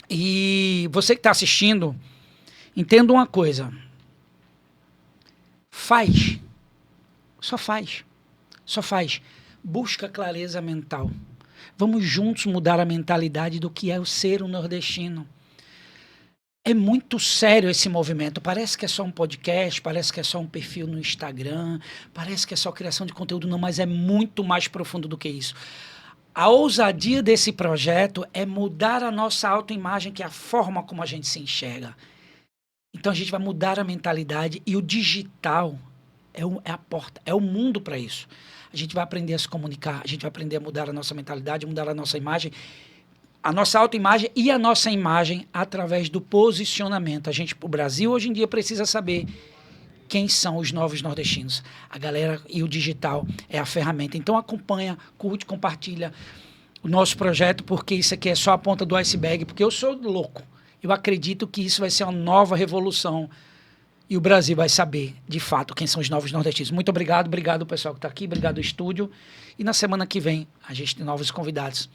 E você que está assistindo, entenda uma coisa. Faz. Só faz. Só faz. Busca clareza mental. Vamos juntos mudar a mentalidade do que é o ser um nordestino. É muito sério esse movimento. Parece que é só um podcast, parece que é só um perfil no Instagram, parece que é só criação de conteúdo, não, mas é muito mais profundo do que isso. A ousadia desse projeto é mudar a nossa autoimagem, que é a forma como a gente se enxerga. Então a gente vai mudar a mentalidade e o digital é a porta, é o mundo para isso. A gente vai aprender a se comunicar, a gente vai aprender a mudar a nossa mentalidade, mudar a nossa imagem, a nossa autoimagem e a nossa imagem através do posicionamento. O Brasil hoje em dia precisa saber quem são os novos nordestinos. A galera e o digital é a ferramenta. Então acompanha, curte, compartilha o nosso projeto, porque isso aqui é só a ponta do iceberg, porque eu sou louco. Eu acredito que isso vai ser uma nova revolução e o Brasil vai saber, de fato, quem são os novos nordestinos. Muito obrigado, obrigado pessoal que está aqui, obrigado ao estúdio. E na semana que vem a gente tem novos convidados.